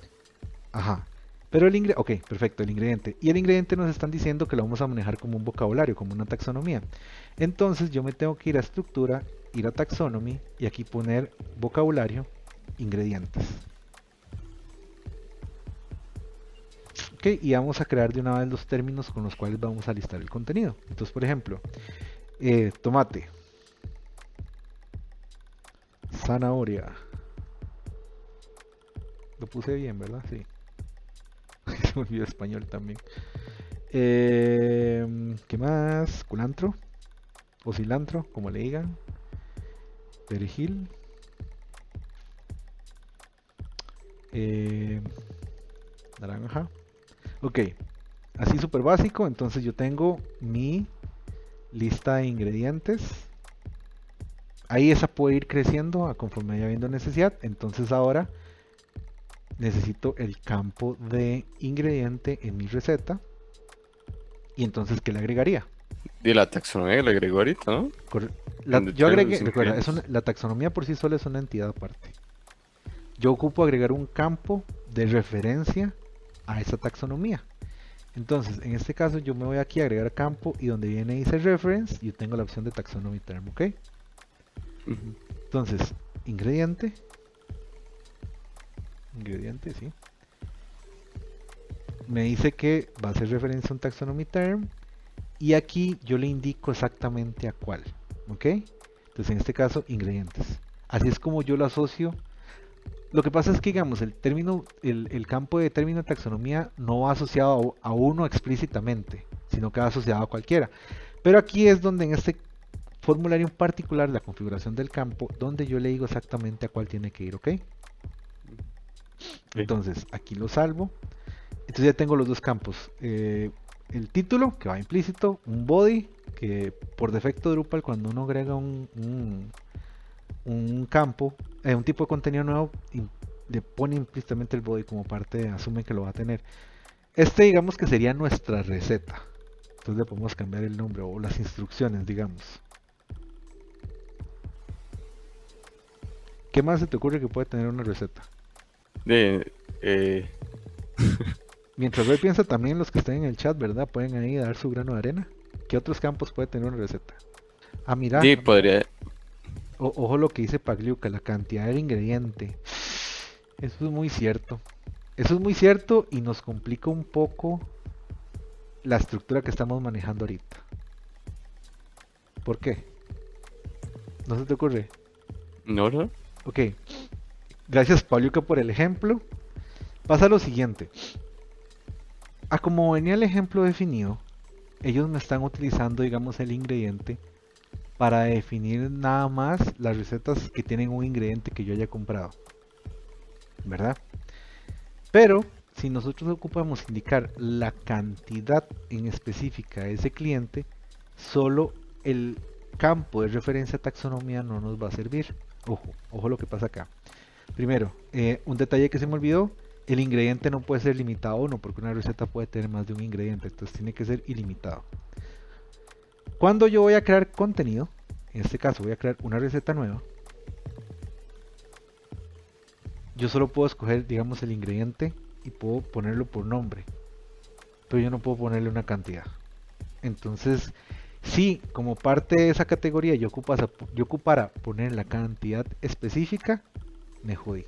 S1: Ajá. Pero ok, perfecto, el ingrediente. Y el ingrediente nos están diciendo que lo vamos a manejar como un vocabulario, como una taxonomía. Entonces yo me tengo que ir a estructura, ir a taxonomy y aquí poner vocabulario, ingredientes. Ok, y vamos a crear de una vez los términos con los cuales vamos a listar el contenido. Entonces, por ejemplo, tomate, zanahoria. Lo puse bien, ¿verdad? Sí. Se me olvidó español también. ¿Qué más? Culantro o cilantro, como le digan. Perejil. eh, Naranja. Ok, así súper básico. Entonces yo tengo mi lista de ingredientes. Ahí esa puede ir creciendo a conforme vaya habiendo necesidad. Entonces ahora necesito el campo de ingrediente en mi receta. Y entonces, ¿qué le agregaría?
S2: Y la taxonomía que le agregó ahorita, ¿no?
S1: Corre-
S2: Donde
S1: yo
S2: tiene
S1: agregué,
S2: los
S1: recuerda,
S2: ingredientes.
S1: la taxonomía por sí sola es una entidad aparte. Yo ocupo agregar un campo de referencia a esa taxonomía. Entonces, en este caso, yo me voy aquí a agregar campo y donde viene dice reference, yo tengo la opción de taxonomy term, ¿ok?
S2: Ujú.
S1: Entonces, ingrediente, sí. Me dice que va a hacer referencia a un taxonomy term y aquí yo le indico exactamente a cuál, ¿ok? Entonces, en este caso, ingredientes. Así es como yo lo asocio Lo que pasa es que, digamos, el campo de término de taxonomía no va asociado a uno explícitamente, sino que va asociado a cualquiera. Pero aquí es donde en este formulario en particular, la configuración del campo, donde yo le digo exactamente a cuál tiene que ir, ¿ok?
S2: Ok.
S1: Entonces, aquí lo salvo. Entonces ya tengo los dos campos. El título, que va implícito, un body, que por defecto Drupal cuando uno agrega un campo, un tipo de contenido nuevo, le pone implícitamente el body como parte, asume que lo va a tener. Este digamos que sería nuestra receta. Entonces le podemos cambiar el nombre o las instrucciones, digamos. ¿Qué más se te ocurre que puede tener una receta?
S2: De, eh,
S1: Mientras Ray piensa también los que estén en el chat, ¿verdad? Pueden ahí dar su grano de arena. ¿Qué otros campos puede tener una receta? Ah, mira,
S2: podría,
S1: ojo lo que dice Pagliuca, la cantidad del ingrediente. Eso es muy cierto. Eso es muy cierto y nos complica un poco la estructura que estamos manejando ahorita. ¿Por qué? ¿No se te ocurre?
S2: no, no.
S1: Ok, gracias Pagliuca por el ejemplo. Pasa lo siguiente. A como venía el ejemplo definido, ellos me están utilizando, digamos, el ingrediente para definir nada más las recetas que tienen un ingrediente que yo haya comprado, ¿verdad? Pero si nosotros ocupamos indicar la cantidad en específica de ese cliente, solo el campo de referencia a taxonomía no nos va a servir. Ojo, ojo lo que pasa acá. Primero, un detalle que se me olvidó, el ingrediente no puede ser limitado a uno, porque una receta puede tener más de un ingrediente, entonces tiene que ser ilimitado. Cuando yo voy a crear contenido, en este caso voy a crear una receta nueva, yo solo puedo escoger, digamos, el ingrediente y puedo ponerlo por nombre, pero yo no puedo ponerle una cantidad. Entonces, si como parte de esa categoría yo ocupara poner la cantidad específica, me jodí.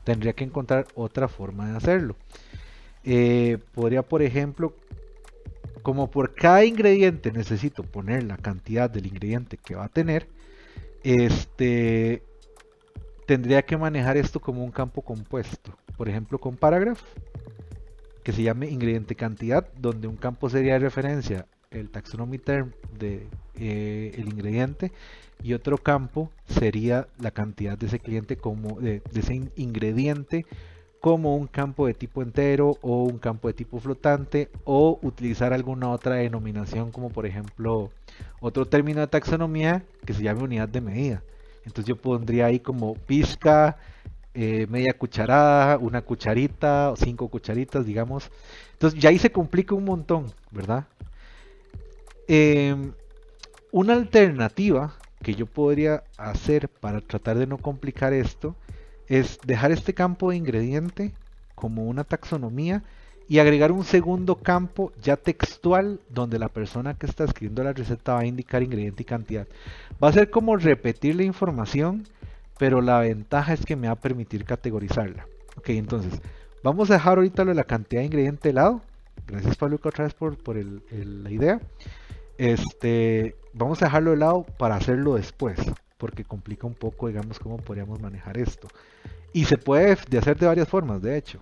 S1: Tendría que encontrar otra forma de hacerlo. Podría, por ejemplo, como por cada ingrediente necesito poner la cantidad del ingrediente que va a tener, este, tendría que manejar esto como un campo compuesto. Por ejemplo, con paragraph, que se llame ingrediente cantidad, donde un campo sería de referencia el taxonomy term de el ingrediente y otro campo sería la cantidad de ese cliente como de ese ingrediente como un campo de tipo entero o un campo de tipo flotante o utilizar alguna otra denominación como por ejemplo otro término de taxonomía que se llame unidad de medida. Entonces yo pondría ahí como pizca, media cucharada, una cucharita o 5 cucharitas, digamos. Entonces ya ahí se complica un montón, ¿verdad? Eh, una alternativa que yo podría hacer para tratar de no complicar esto es dejar este campo de ingrediente como una taxonomía y agregar un segundo campo ya textual donde la persona que está escribiendo la receta va a indicar ingrediente y cantidad. Va a ser como repetir la información, pero la ventaja es que me va a permitir categorizarla. Ok, entonces vamos a dejar ahorita lo de la cantidad de ingrediente de lado. Gracias Pablo otra vez por la idea. Vamos a dejarlo de lado para hacerlo después, porque complica un poco, digamos, cómo podríamos manejar esto. Y se puede hacer de varias formas, de hecho.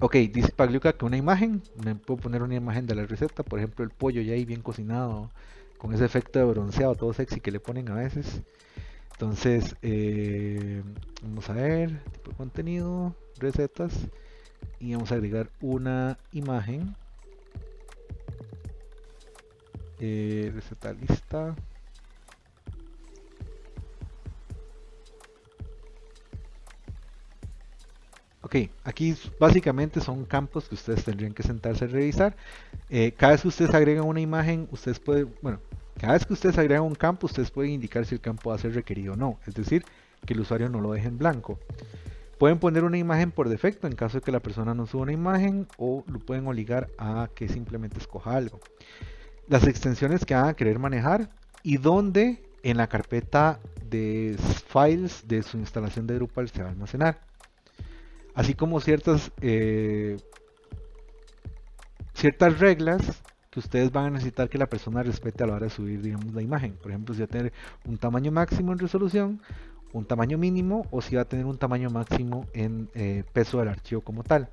S1: Ok, dice Pagliuca que una imagen, me puedo poner una imagen de la receta, por ejemplo el pollo ya ahí bien cocinado, con ese efecto de bronceado todo sexy que le ponen a veces. Entonces, vamos a ver, tipo de contenido, recetas, y vamos a agregar una imagen. Receta lista. Ok, aquí básicamente son campos que ustedes tendrían que sentarse a revisar. Cada vez que ustedes agregan una imagen, ustedes pueden, bueno, cada vez que ustedes agregan un campo, ustedes pueden indicar si el campo va a ser requerido o no. Es decir, que el usuario no lo deje en blanco. Pueden poner una imagen por defecto en caso de que la persona no suba una imagen o lo pueden obligar a que simplemente escoja algo. Las extensiones que van a querer manejar y dónde en la carpeta de files de su instalación de Drupal se va a almacenar. Así como ciertas reglas que ustedes van a necesitar que la persona respete a la hora de subir, digamos, la imagen. Por ejemplo, si va a tener un tamaño máximo en resolución, un tamaño mínimo o si va a tener un tamaño máximo en peso del archivo como tal.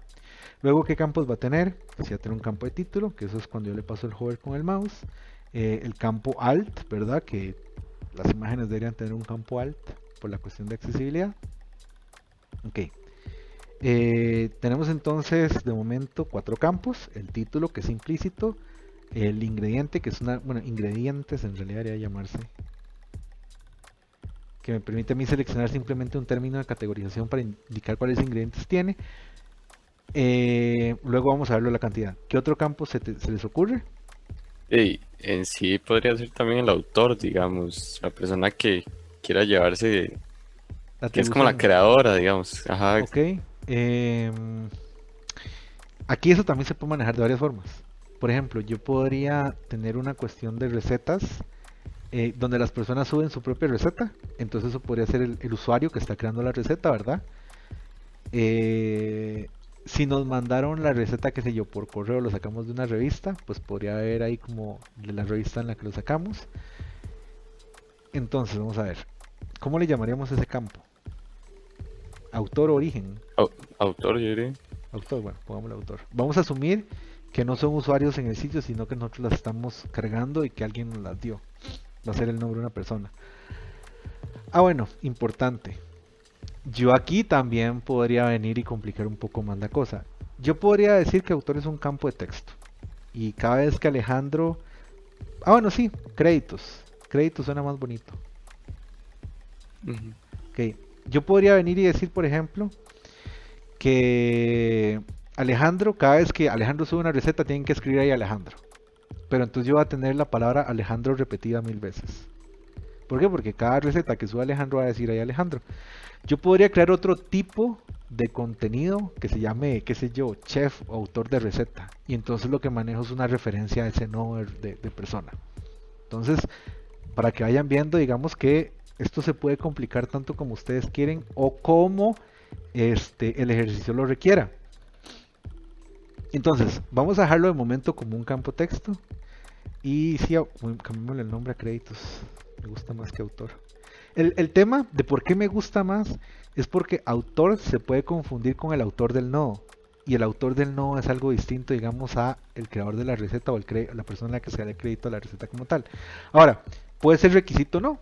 S1: Luego, ¿qué campos va a tener? Si va a tener un campo de título, que eso es cuando yo le paso el hover con el mouse. El campo alt, ¿verdad? Que las imágenes deberían tener un campo alt por la cuestión de accesibilidad. Ok. Tenemos entonces de momento 4 campos. El título, que es implícito. El ingrediente, que es una... Bueno, ingredientes en realidad debería llamarse. Que me permite a mí seleccionar simplemente un término de categorización para indicar cuáles ingredientes tiene. Luego vamos a verlo la cantidad. ¿Qué otro campo se les ocurre?
S2: Y en sí podría ser también el autor, digamos, la persona que quiera llevarse,
S1: La
S2: que es como la
S1: atribución.
S2: creadora, digamos. Ajá.
S1: Ok. em, Aquí eso también se puede manejar de varias formas. Por ejemplo, yo podría tener una cuestión de recetas donde las personas suben su propia receta. Entonces eso podría ser el usuario que está creando la receta, ¿verdad? Eh, si nos mandaron la receta, qué sé yo, por correo, lo sacamos de una revista, pues podría haber ahí como de la revista en la que lo sacamos. Entonces, vamos a ver. ¿Cómo le llamaríamos a ese campo? Autor, origen.
S2: Au- Autor, yo diría.
S1: Autor, bueno, pongámosle autor. Vamos a asumir que no son usuarios en el sitio, sino que nosotros las estamos cargando y que alguien nos las dio. Va a ser el nombre de una persona. Ah, bueno, importante. Yo aquí también podría venir y complicar un poco más la cosa. Yo podría decir que autor es un campo de texto. Y cada vez que Alejandro... Ah, bueno, sí, créditos. Créditos suena más bonito.
S2: Ujú.
S1: Ok. Yo podría venir y decir, por ejemplo, que Alejandro, cada vez que Alejandro sube una receta, tienen que escribir ahí Alejandro. Pero entonces yo voy a tener la palabra Alejandro repetida 1000 veces. ¿Por qué? Porque cada receta que sube Alejandro va a decir ahí Alejandro. Yo podría crear otro tipo de contenido que se llame, qué sé yo, chef o autor de receta. Y entonces lo que manejo es una referencia a ese nombre de persona. Entonces, para que vayan viendo, digamos que esto se puede complicar tanto como ustedes quieren o como el ejercicio lo requiera. Entonces, vamos a dejarlo de momento como un campo texto. Y sí, cambiémosle el nombre a créditos. Me gusta más que autor. El tema de por qué me gusta más es porque autor se puede confundir con el autor del nodo. Y el autor del nodo es algo distinto, digamos, a el creador de la receta o la persona a la que se da el crédito a la receta como tal. Ahora, puede ser requisito o no.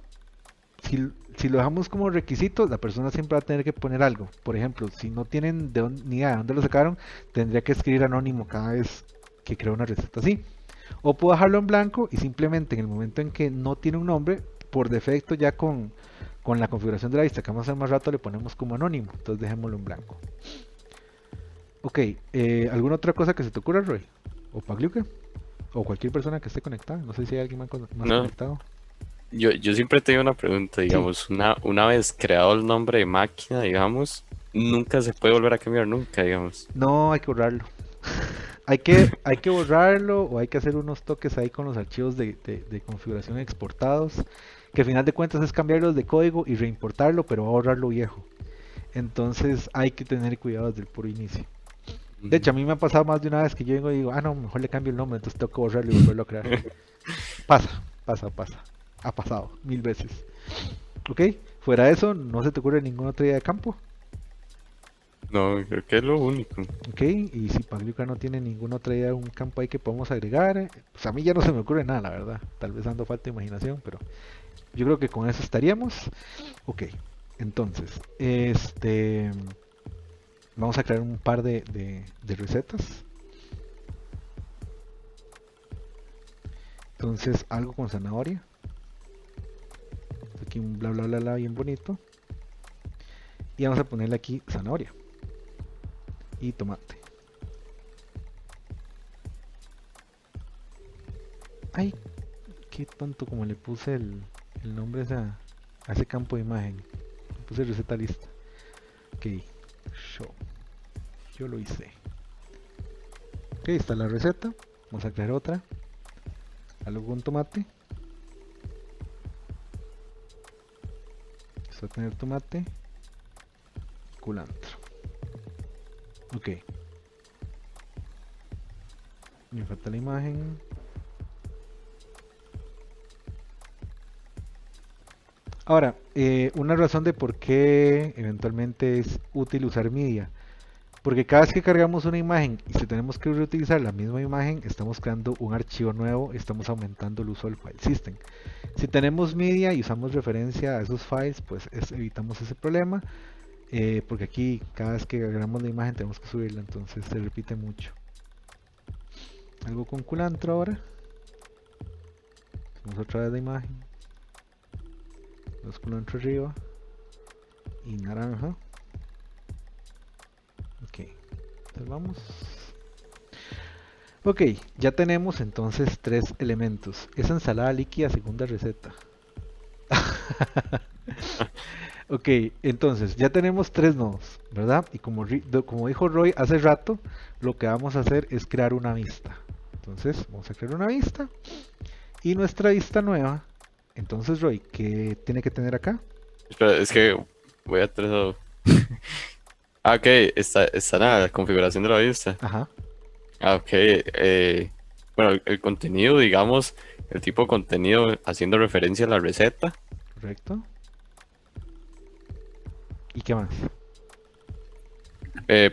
S1: Si lo dejamos como requisito, la persona siempre va a tener que poner algo. Por ejemplo, si no tienen ni idea de dónde lo sacaron, tendría que escribir anónimo cada vez que crea una receta así. O puedo dejarlo en blanco y simplemente en el momento en que no tiene un nombre, por defecto ya con la configuración de la vista que vamos a hacer más rato le ponemos como anónimo. Entonces dejémoslo en blanco. Ok, ¿alguna otra cosa que se te ocurra, Roy? ¿O Pagliuca? ¿O cualquier persona que esté conectada? No sé si hay alguien más
S2: No,
S1: conectado.
S2: yo siempre tengo una pregunta,
S1: Sí,
S2: digamos, una vez creado el nombre de máquina, digamos, nunca se puede volver a cambiar, nunca, digamos.
S1: no hay que borrarlo. Hay que borrarlo o hay que hacer unos toques ahí con los archivos de configuración exportados, que al final de cuentas es cambiarlos de código y reimportarlo, pero va a borrar lo viejo. Entonces hay que tener cuidado desde el puro inicio. De hecho, a
S2: Ujú.
S1: mí me ha pasado más de una vez que yo vengo y digo, ah, no, mejor le cambio el nombre, entonces tengo que borrarlo y volverlo a crear. Pasa. Ha pasado 1000 veces. Ok, fuera de eso, ¿no se te ocurre ninguna otra idea de campo?
S2: No, creo que es lo único.
S1: Ok, y si Pagliuca no tiene ninguna otra idea de un campo ahí que podemos agregar, pues a mí ya no se me ocurre nada, la verdad. Tal vez ando falta de imaginación, pero yo creo que con eso estaríamos. Ok, entonces, vamos a crear un par de recetas. Entonces, algo con zanahoria. Aquí un bla bla bla bla bien bonito. Y vamos a ponerle aquí zanahoria y tomate. Ay, qué tonto como le puse el nombre a ese campo de imagen. Le puse receta lista. Ok, show. Yo lo hice. Ok, está la receta. Vamos a crear otra. Algo con tomate. Esto va a tener tomate y culantro. Ok. Me falta la imagen. Ahora, una razón de por qué eventualmente es útil usar media. Porque cada vez que cargamos una imagen y si tenemos que reutilizar la misma imagen, estamos creando un archivo nuevo y estamos aumentando el uso del file system. Si tenemos media y usamos referencia a esos files, pues evitamos ese problema. Porque aquí cada vez que agregamos la imagen tenemos que subirla, entonces se repite mucho. Algo con culantro ahora. Hacemos otra vez la imagen. Los culantro arriba. Y naranja. Ok, entonces vamos. Ok, ya tenemos entonces 3 elementos. Esa ensalada líquida, segunda receta. Ok, entonces ya tenemos 3 nodos, ¿verdad? Y como dijo Roy hace rato, lo que vamos a hacer es crear una vista. Entonces, vamos a crear una vista. Y nuestra vista nueva. Entonces, Roy, ¿qué tiene que tener acá?
S2: Espera, es que voy a traer eso. Ah, ok, está la configuración de la vista.
S1: Ajá,
S2: Ah, ok. Bueno, el contenido, digamos, el tipo de contenido haciendo referencia a la receta.
S1: correcto. ¿Y qué más?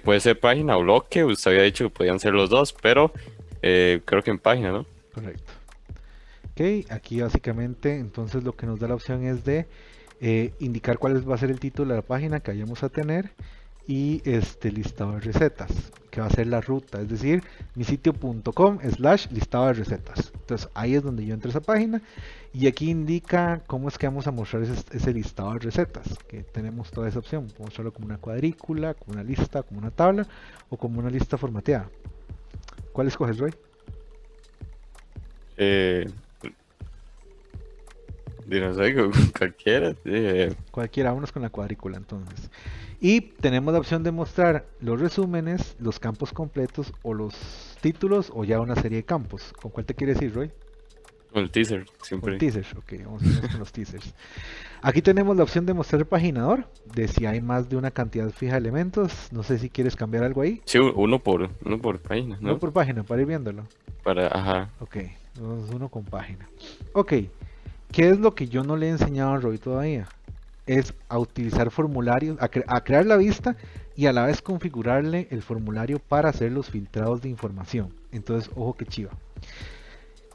S2: Puede ser página o bloque, usted había dicho que podían ser los dos, pero creo que en página, ¿no?
S1: Correcto. Ok, aquí básicamente entonces lo que nos da la opción es de indicar cuál va a ser el título de la página que vayamos a tener y este listado de recetas, que va a ser la ruta, es decir, mi sitio.com/listado de recetas. Entonces ahí es donde yo entro a esa página y aquí indica cómo es que vamos a mostrar ese listado de recetas, que tenemos toda esa opción, podemos mostrarlo como una cuadrícula, como una lista, como una tabla o como una lista formateada. ¿Cuál escoges, Roy?
S2: Eh, no sé, cualquiera. Sí,
S1: Cualquiera, vámonos con la cuadrícula entonces. Y tenemos la opción de mostrar los resúmenes, los campos completos o los títulos o ya una serie de campos. ¿Con cuál te quieres ir, Roy?
S2: con el teaser,
S1: Con
S2: siempre.
S1: teasers, ok, vamos a irnos con los teasers. Aquí tenemos la opción de mostrar el paginador, de si hay más de una cantidad fija de elementos. No sé si quieres cambiar algo ahí.
S2: Sí, uno por página,
S1: Uno
S2: ¿no?
S1: por página para ir viéndolo.
S2: Ajá.
S1: Ok, uno con página. Ok, ¿qué es lo que yo no le he enseñado a Roy todavía? Es a utilizar formularios, a crear la vista y a la vez configurarle el formulario para hacer los filtrados de información. Entonces, ojo que chiva.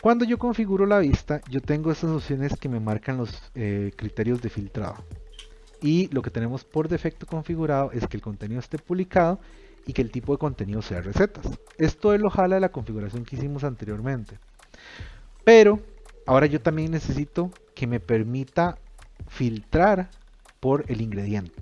S1: Cuando yo configuro la vista, yo tengo estas opciones que me marcan los criterios de filtrado. Y lo que tenemos por defecto configurado es que el contenido esté publicado y que el tipo de contenido sea recetas. Esto es lo jala de la configuración que hicimos anteriormente. Pero ahora yo también necesito que me permita filtrar por el ingrediente.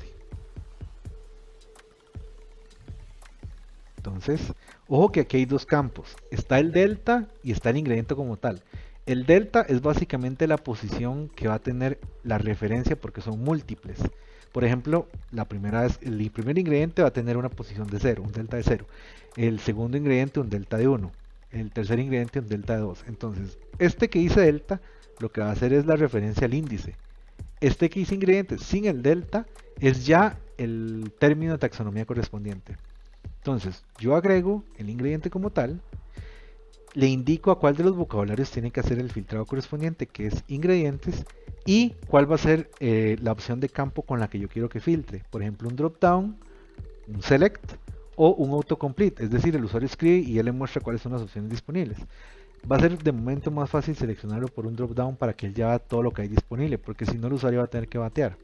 S1: Entonces, ojo que aquí hay 2 campos. Está el delta y está el ingrediente como tal. El delta es básicamente la posición que va a tener la referencia porque son múltiples. Por ejemplo, el primer ingrediente va a tener una posición de 0, un delta de 0. El segundo ingrediente un delta de 1. El tercer ingrediente un delta de 2. Entonces, este que dice delta, lo que va a hacer es la referencia al índice. Este que dice ingredientes sin el delta es ya el término de taxonomía correspondiente. Entonces, yo agrego el ingrediente como tal, le indico a cuál de los vocabularios tiene que hacer el filtrado correspondiente, que es ingredientes, y cuál va a ser la opción de campo con la que yo quiero que filtre. Por ejemplo, un drop down, un select o un autocomplete, es decir, el usuario escribe y él le muestra cuáles son las opciones disponibles. Va a ser de momento más fácil seleccionarlo por un drop down para que él ya vea todo lo que hay disponible, porque si no el usuario va a tener que batear.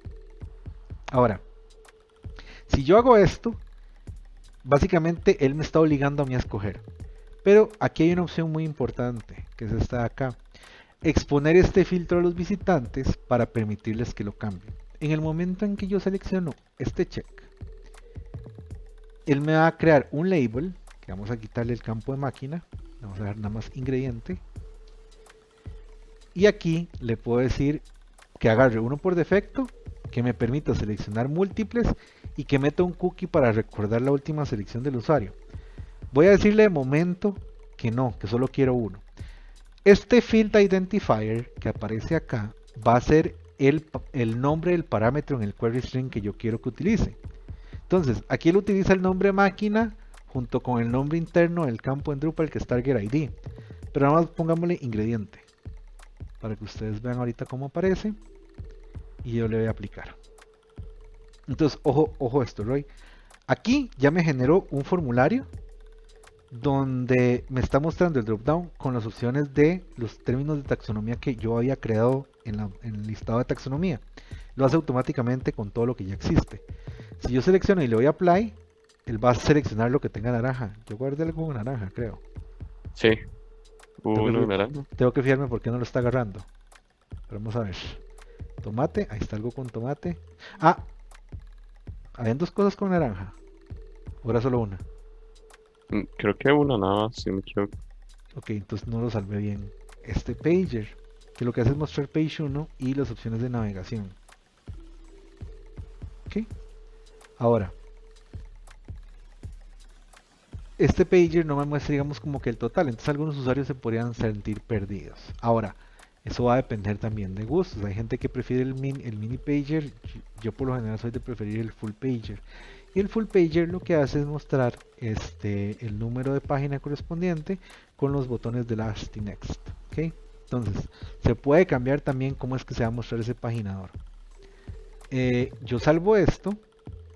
S1: Ahora, si yo hago esto, básicamente él me está obligando a mí a escoger. Pero aquí hay una opción muy importante, que es esta de acá. Exponer este filtro a los visitantes para permitirles que lo cambien. En el momento en que yo selecciono este check, él me va a crear un label, que vamos a quitarle el campo de máquina, vamos a dar nada más ingrediente. Y aquí le puedo decir que agarre uno por defecto, que me permita seleccionar múltiples y que meta un cookie para recordar la última selección del usuario. Voy a decirle de momento que no, que solo quiero uno. Este field identifier que aparece acá va a ser el nombre del parámetro en el query string que yo quiero que utilice. Entonces, aquí él utiliza el nombre máquina junto con el nombre interno del campo en Drupal que es Target ID. Pero nada más pongámosle ingrediente para que ustedes vean ahorita cómo aparece. y yo le voy a aplicar. Entonces, ojo esto, Roy. Aquí ya me generó un formulario donde me está mostrando el dropdown con las opciones de los términos de taxonomía que yo había creado en el listado de taxonomía. Lo hace automáticamente con todo lo que ya existe. Si yo selecciono y le doy a apply, él va a seleccionar lo que tenga naranja. Yo guardé algo con naranja, creo.
S2: Sí,
S1: Tengo
S2: uno
S1: que,
S2: naranja.
S1: tengo que fijarme por qué no lo está agarrando. Pero vamos a ver. Tomate, ahí está algo con tomate. Ah, habían dos cosas con naranja. Ahora solo una.
S2: Creo que uno nada más, si me equivoco.
S1: Ok, entonces no lo salvé bien. Este pager, que lo que hace es mostrar page 1 y las opciones de navegación. Ok, ahora, este pager no me muestra, digamos, como que el total. Entonces algunos usuarios se podrían sentir perdidos. Ahora, eso va a depender también de gustos. Hay gente que prefiere el mini pager. Yo por lo general soy de preferir el full pager. Y el full pager lo que hace es mostrar el número de página correspondiente con los botones de last y next. ¿Ok? Entonces, se puede cambiar también cómo es que se va a mostrar ese paginador. Yo salvo esto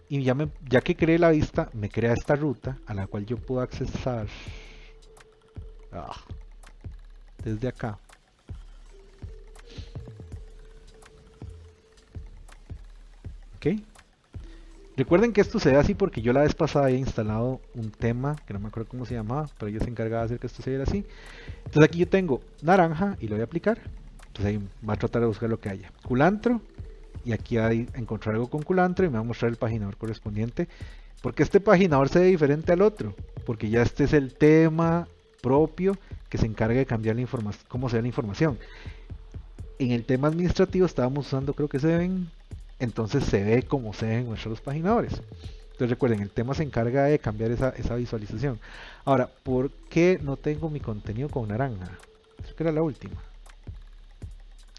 S1: y ya que creé la vista, me crea esta ruta a la cual yo puedo accesar ah, desde acá. ¿Ok? Recuerden que esto se ve así porque yo la vez pasada había instalado un tema que no me acuerdo cómo se llamaba, pero yo se encargaba de hacer que esto se viera así. Entonces aquí yo tengo naranja y lo voy a aplicar. Entonces ahí va a tratar de buscar lo que haya. Culantro, y aquí hay encontrar algo con culantro y me va a mostrar el paginador correspondiente. Porque este paginador se ve diferente al otro, porque ya este es el tema propio que se encarga de cambiar la información, cómo se ve la información. En el tema administrativo estábamos usando, creo que se ven, entonces se ve como se ven nuestros paginadores. Entonces recuerden, el tema se encarga de cambiar esa visualización. Ahora, ¿por qué no tengo mi contenido con naranja? Creo que era la última.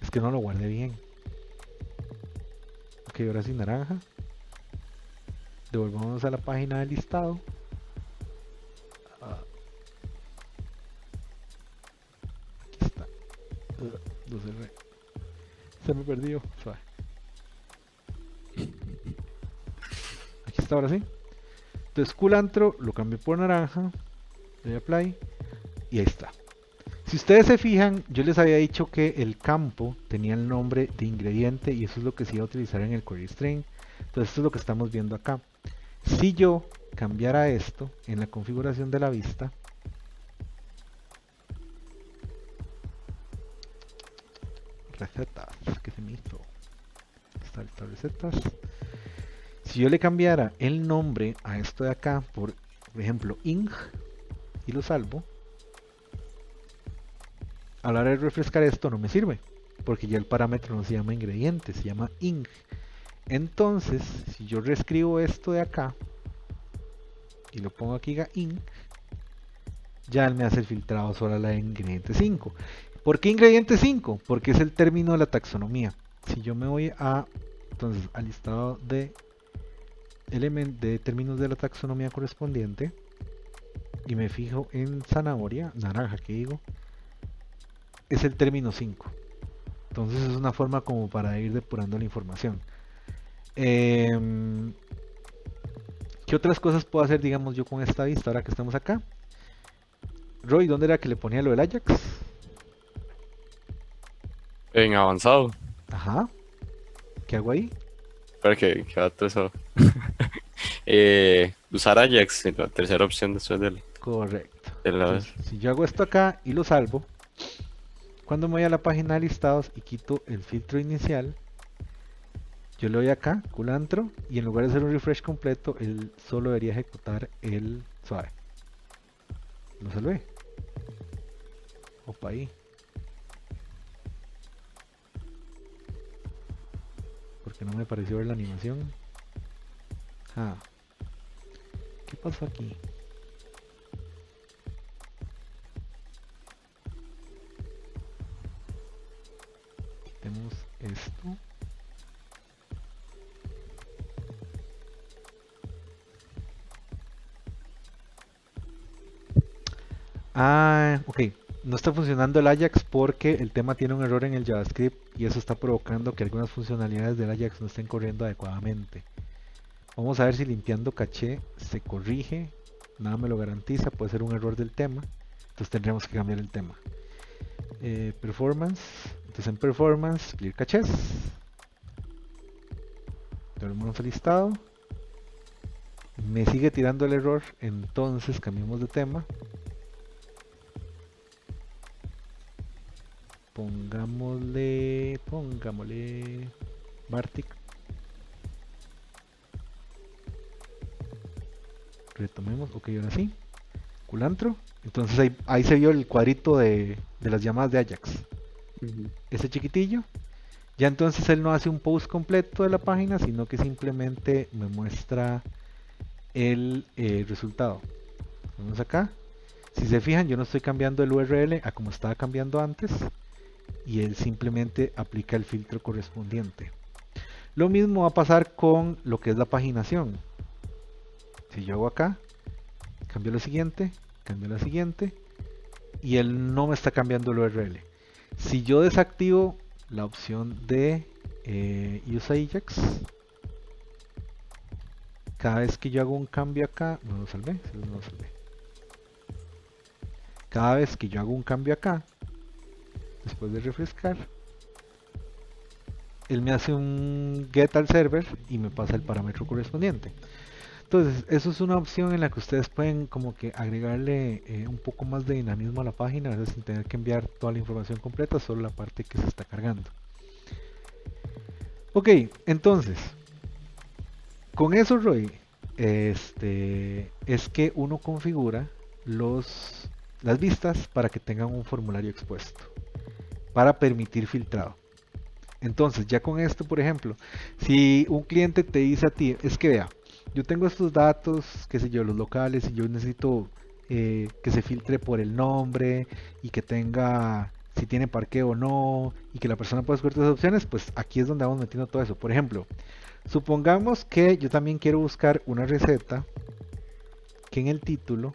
S1: Es que no lo guardé bien. Ok, ahora sí naranja. Devolvamos a la página del listado. Ah, aquí está. Lo cerré. Se me perdió. Suave. Aquí está ahora sí. Entonces culantro lo cambié por naranja. Le doy apply. Y ahí está. Si ustedes se fijan, yo les había dicho que el campo tenía el nombre de ingrediente y eso es lo que se iba a utilizar en el query string. Entonces esto es lo que estamos viendo acá. Si yo cambiara esto en la configuración de la vista, recetas, que se me hizo. Está lista recetas. Si yo le cambiara el nombre a esto de acá por ejemplo, ing y lo salvo, a la hora de refrescar esto no me sirve, porque ya el parámetro no se llama ingrediente, se llama ing. Entonces, si yo reescribo esto de acá y lo pongo aquí a ing, ya él me hace el filtrado solo a la de ingrediente 5. ¿Por qué ingrediente 5? Porque es el término de la taxonomía. Si yo me voy a entonces al listado de términos de la taxonomía correspondiente y me fijo en zanahoria, naranja que digo, es el término 5. Entonces es una forma como para ir depurando la información. ¿Qué otras cosas puedo hacer, digamos, yo con esta vista ahora que estamos acá? Roy, ¿dónde era que le ponía lo del Ajax?
S2: En avanzado.
S1: Ajá. ¿Qué hago ahí?
S2: Espera que dato eso. Usar Ajax, la tercera opción después
S1: Correcto.
S2: de la
S1: Entonces, si yo hago esto acá y lo salvo, cuando me voy a la página de listados y quito el filtro inicial, yo le doy acá, culantro, y en lugar de hacer un refresh completo, él solo debería ejecutar el suave. Lo salvé. Opa ahí. Porque no me pareció ver la animación. Ah. ¿Qué pasó aquí? Tenemos esto. Ah, ok. no está funcionando el Ajax porque el tema tiene un error en el JavaScript y eso está provocando que algunas funcionalidades del Ajax no estén corriendo adecuadamente. Vamos a ver si limpiando caché se corrige. Nada me lo garantiza, puede ser un error del tema. Entonces tendremos que cambiar el tema. Performance. Entonces en performance, clear caches. Tenemos el listado. Me sigue tirando el error, entonces cambiemos de tema. Pongámosle Bartik. Retomemos, ok, ahora sí. Culantro. Entonces ahí se vio el cuadrito de las llamadas de Ajax. Ese chiquitillo. Ya entonces él no hace un post completo de la página, sino que simplemente me muestra el resultado. Vamos acá. Si se fijan, yo no estoy cambiando el URL a como estaba cambiando antes. Y él simplemente aplica el filtro correspondiente. Lo mismo va a pasar con lo que es la paginación. Si yo hago acá, cambio lo siguiente, cambio la siguiente, y él no me está cambiando el URL. Si yo desactivo la opción de Use Ajax, cada vez que yo hago un cambio acá, no lo salvé, sí, no lo salvé. Cada vez que yo hago un cambio acá, después de refrescar, él me hace un get al server y me pasa el parámetro correspondiente. Entonces, eso es una opción en la que ustedes pueden como que agregarle un poco más de dinamismo a la página, a veces sin tener que enviar toda la información completa, solo la parte que se está cargando. Ok, entonces, con eso, Roy, es que uno configura las vistas para que tengan un formulario expuesto, para permitir filtrado. Entonces, ya con esto, por ejemplo, si un cliente te dice a ti, es que vea, yo tengo estos datos, qué sé yo, los locales, y yo necesito que se filtre por el nombre y que tenga si tiene parqueo o no, y que la persona pueda escoger todas las opciones, pues aquí es donde vamos metiendo todo eso. Por ejemplo, supongamos que yo también quiero buscar una receta que en el título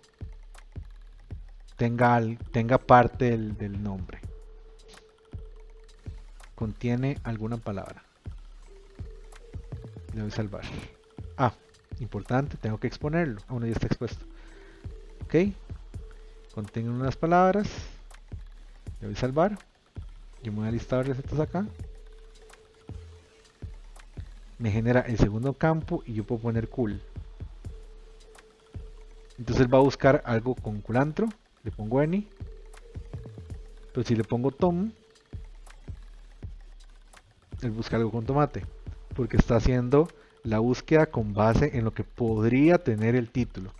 S1: tenga parte del nombre. Contiene alguna palabra. Le doy salvar. Importante, tengo que exponerlo. Bueno, ya está expuesto. Ok. Contiene unas palabras. Le doy salvar. Yo me voy a listar recetas acá. Me genera el segundo campo y yo puedo poner cool. Entonces él va a buscar algo con culantro. Le pongo any. Pero si le pongo tom, él busca algo con tomate. Porque está haciendo la búsqueda con base en lo que podría tener el título.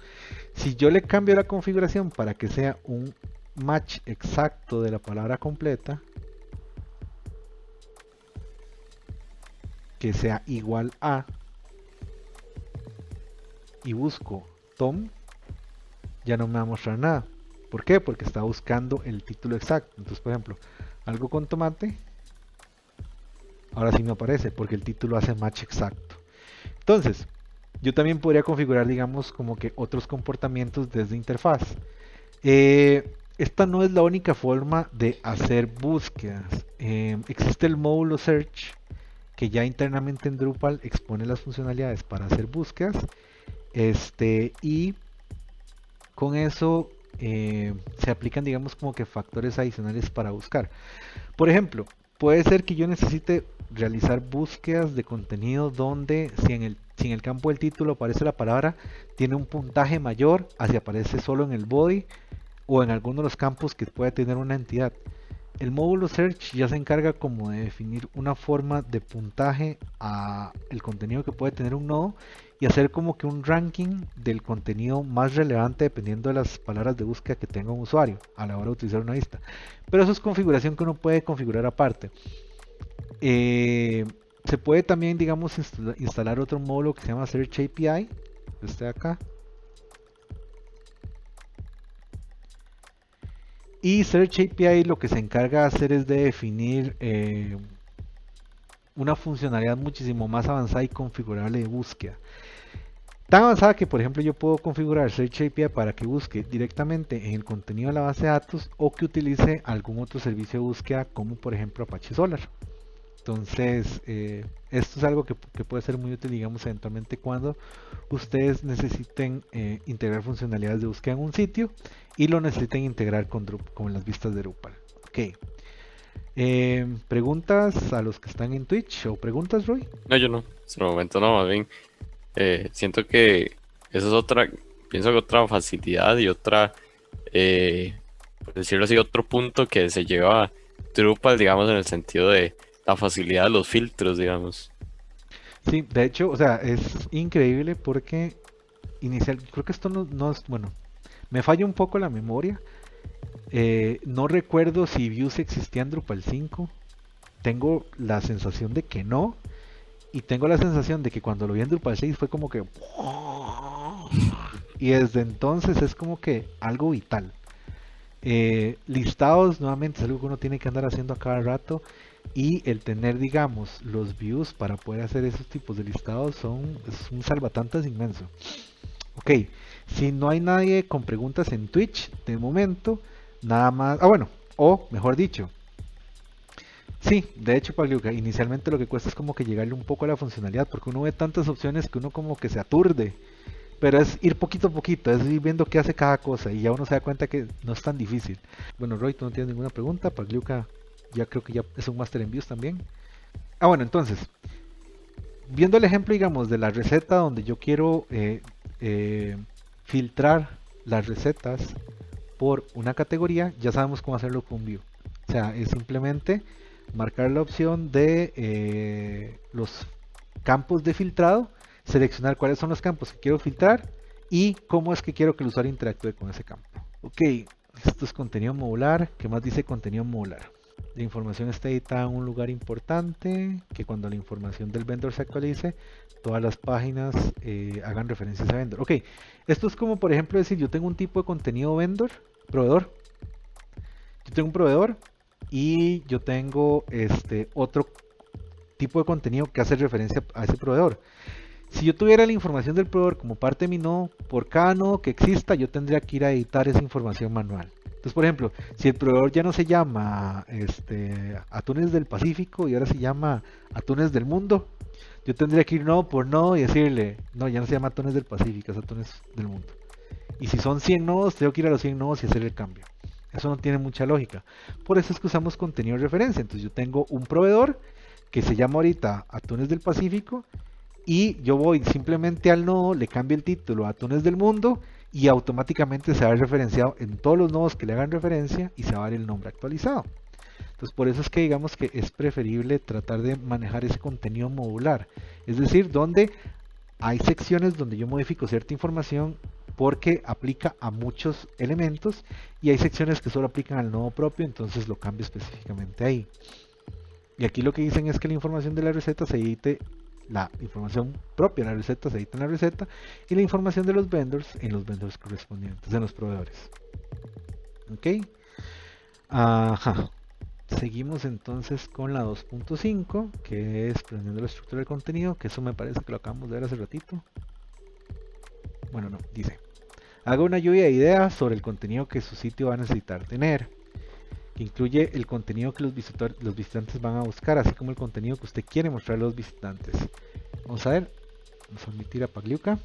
S1: Si yo le cambio la configuración para que sea un match exacto de la palabra completa, que sea igual a, y busco Tom, ya no me va a mostrar nada. ¿Por qué? Porque está buscando el título exacto. Entonces, por ejemplo, algo con tomate, ahora sí me aparece porque el título hace match exacto. Entonces, yo también podría configurar, digamos, como que otros comportamientos desde interfaz. Esta no es la única forma de hacer búsquedas. Existe el módulo Search, que ya internamente en Drupal expone las funcionalidades para hacer búsquedas. Y con eso se aplican, digamos, como que factores adicionales para buscar. Por ejemplo, puede ser que yo necesite realizar búsquedas de contenido donde si en el campo del título aparece la palabra, tiene un puntaje mayor a si aparece solo en el body o en alguno de los campos que puede tener una entidad. El módulo Search ya se encarga como de definir una forma de puntaje a el contenido que puede tener un nodo y hacer como que un ranking del contenido más relevante dependiendo de las palabras de búsqueda que tenga un usuario a la hora de utilizar una vista. Pero eso es configuración que uno puede configurar aparte. Se puede también, digamos, instalar otro módulo que se llama Search API. Este de acá. Y Search API lo que se encarga de hacer es de definir una funcionalidad muchísimo más avanzada y configurable de búsqueda. Tan avanzada que, por ejemplo, yo puedo configurar Search API para que busque directamente en el contenido de la base de datos o que utilice algún otro servicio de búsqueda como por ejemplo Apache Solar. Entonces, esto es algo que puede ser muy útil, digamos, eventualmente cuando ustedes necesiten integrar funcionalidades de búsqueda en un sitio y lo necesiten integrar con las vistas de Drupal. Ok. ¿Preguntas a los que están en Twitch o preguntas, Roy?
S2: No, yo no, hasta el momento no, más bien. Siento que eso es otra, pienso que otra facilidad y otra, por decirlo así, otro punto que se lleva a Drupal, digamos, en el sentido de la facilidad de los filtros, digamos.
S1: Sí, de hecho, o sea, es increíble porque creo que esto no es, bueno, me falla un poco la memoria. No recuerdo si Views existía en Drupal 5. Tengo la sensación de que no. Y tengo la sensación de que cuando lo vi en Drupal 6 fue como que... Y desde entonces es como que algo vital. Listados nuevamente es algo que uno tiene que andar haciendo a cada rato. Y el tener, digamos, los views para poder hacer esos tipos de listados es un salvatantas inmenso. Ok, si no hay nadie con preguntas en Twitch, de momento, nada más. Ah, bueno, o mejor dicho, sí, de hecho, Pagliuca, inicialmente lo que cuesta es como que llegarle un poco a la funcionalidad, porque uno ve tantas opciones que uno como que se aturde. Pero es ir poquito a poquito, es ir viendo qué hace cada cosa y ya uno se da cuenta que no es tan difícil. Bueno, Roy, tú no tienes ninguna pregunta, Pagliuca ya creo que ya es un Master en Views también. Ah, bueno, entonces, viendo el ejemplo, digamos, de la receta donde yo quiero eh, filtrar las recetas por una categoría, ya sabemos cómo hacerlo con View. O sea, es simplemente marcar la opción de los campos de filtrado, seleccionar cuáles son los campos que quiero filtrar y cómo es que quiero que el usuario interactúe con ese campo. Ok, esto es contenido modular. ¿Qué más dice contenido modular? La información está editada en un lugar importante, que cuando la información del vendor se actualice, todas las páginas hagan referencias a vendor. Ok, esto es como por ejemplo decir, yo tengo un tipo de contenido proveedor. Yo tengo un proveedor y yo tengo otro tipo de contenido que hace referencia a ese proveedor. Si yo tuviera la información del proveedor como parte de mi nodo, por cada nodo que exista, yo tendría que ir a editar esa información manual. Entonces, por ejemplo, si el proveedor ya no se llama Atunes del Pacífico y ahora se llama Atunes del Mundo, yo tendría que ir nodo por nodo y decirle, no, ya no se llama Atunes del Pacífico, es Atunes del Mundo. Y si son 100 nodos, tengo que ir a los 100 nodos y hacer el cambio. Eso no tiene mucha lógica. Por eso es que usamos contenido de referencia. Entonces yo tengo un proveedor que se llama ahorita Atunes del Pacífico y yo voy simplemente al nodo, le cambio el título a Atunes del Mundo y automáticamente se va a ver referenciado en todos los nodos que le hagan referencia y se va a ver el nombre actualizado. Entonces por eso es que digamos que es preferible tratar de manejar ese contenido modular. Es decir, donde hay secciones donde yo modifico cierta información porque aplica a muchos elementos y hay secciones que solo aplican al nodo propio, entonces lo cambio específicamente ahí. Y aquí lo que dicen es que la información de la receta se edite, la información propia de la receta se edita en la receta y la información de los vendors en los vendors correspondientes, en los proveedores. Ok. Ajá. Seguimos entonces con la 2.5, que es aprendiendo la estructura del contenido, que eso me parece que lo acabamos de ver hace ratito. Bueno, no, dice. Haga una lluvia de ideas sobre el contenido que su sitio va a necesitar tener, que incluye el contenido que los visitantes van a buscar, así como el contenido que usted quiere mostrar a los visitantes. Vamos a ver, vamos a admitir a Pagliuca,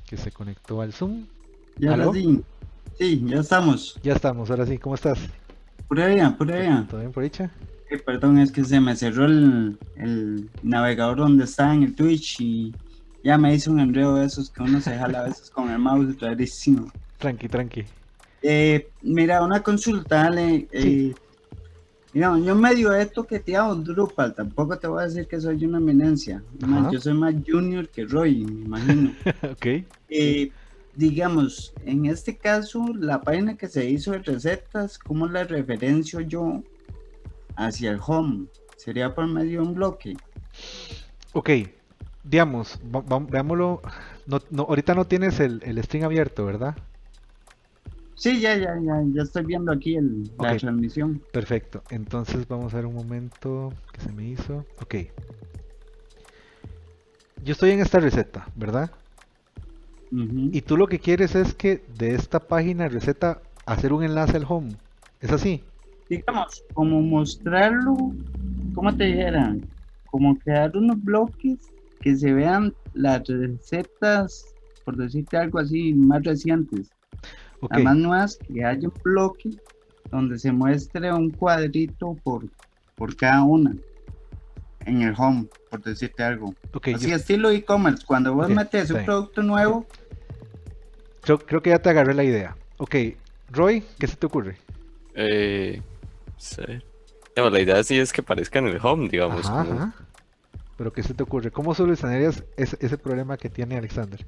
S1: que se conectó al Zoom.
S3: Ya ahora
S1: ¿Aló?
S3: sí, sí, ya estamos.
S1: Ya estamos, ahora sí, ¿cómo estás?
S3: Pura vida, pura vida.
S1: ¿Todo bien por dicha?
S3: Perdón, es que se me cerró el navegador donde estaba en el Twitch y ya me hizo un enredo de esos que uno se jala a veces con el mouse, rarísimo.
S1: Tranqui, tranqui.
S3: Mira, una consulta, Ale.
S1: Sí.
S3: Mira, yo medio he toqueteado Drupal, tampoco te voy a decir que soy una eminencia.
S1: Ajá.
S3: Yo soy más junior que Roy, me imagino.
S1: Ok.
S3: Digamos, en este caso, la página que se hizo de recetas, ¿cómo la referencio yo hacia el home? ¿Sería por medio de un bloque?
S1: Ok, digamos, veámoslo. Ahorita no tienes el string abierto, ¿verdad?
S3: Sí, ya estoy viendo aquí la
S1: Ok.
S3: transmisión.
S1: Perfecto, entonces vamos a ver un momento que se me hizo. Ok, yo estoy en esta receta, ¿verdad?
S3: Ujú.
S1: Y tú lo que quieres es que de esta página receta hacer un enlace al home. ¿Es así?
S3: Digamos, como mostrarlo, ¿cómo te dijeran? Como crear unos bloques que se vean las recetas, por decirte algo así, más recientes,
S1: Ok,
S3: las más nuevas, que haya un bloque donde se muestre un cuadrito por cada una en el home, por decirte algo.
S1: ok,
S3: Así estilo e-commerce, cuando vos
S1: ok,
S3: metes
S1: está
S3: un
S1: bien.
S3: producto nuevo,
S1: Creo que ya te agarré la idea. Ok, Roy, ¿qué se te ocurre?
S2: Sí. Digamos, la idea sí es que parezca en el home, digamos,
S1: Ajá,
S2: como
S1: ajá. Pero ¿qué se te ocurre? ¿Cómo solucionarías ese problema que tiene Alexander?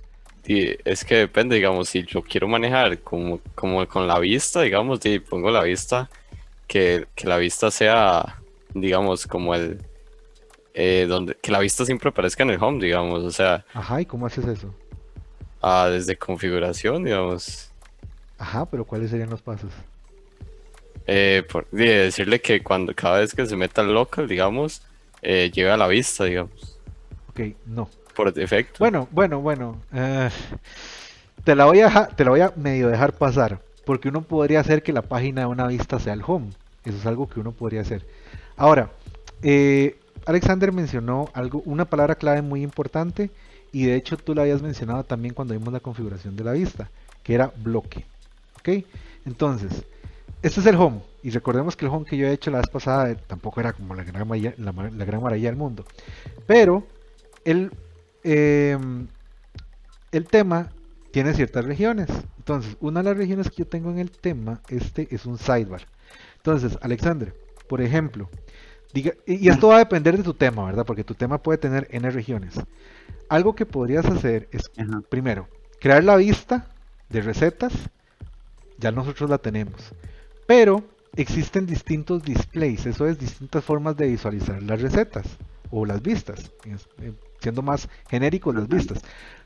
S2: es que depende, digamos, si yo quiero manejar como con la vista, digamos, pongo la vista, que la vista sea, digamos, como que la vista siempre aparezca en el home, digamos, o sea,
S1: Ajá, ¿y cómo haces eso?
S2: desde configuración, digamos,
S1: Ajá, pero ¿cuáles serían los pasos?
S2: decirle que cada vez que se meta al local, digamos, lleve a la vista, digamos,
S1: Ok, no.
S2: por defecto.
S1: Bueno. Te la voy a medio dejar pasar. Porque uno podría hacer que la página de una vista sea el home. Eso es algo que uno podría hacer. Ahora, Alexander mencionó algo, una palabra clave muy importante. Y de hecho tú la habías mencionado también cuando vimos la configuración de la vista. Que era bloque. ¿Ok? Entonces, este es el home. Y recordemos que el home que yo he hecho la vez pasada tampoco era como la gran maravilla del mundo. Pero el, eh, el tema tiene ciertas regiones. Entonces, una de las regiones que yo tengo en el tema, este es un sidebar. Entonces, Alexander, por ejemplo, y
S3: ah,
S1: esto va a depender de tu tema, ¿verdad? Porque tu tema puede tener N regiones. Algo que podrías hacer es,
S3: ajá,
S1: primero, crear la vista de recetas, ya nosotros la tenemos. Pero existen distintos displays, eso es, distintas formas de visualizar las recetas o las vistas, siendo más genéricos las
S3: ajá,
S1: vistas.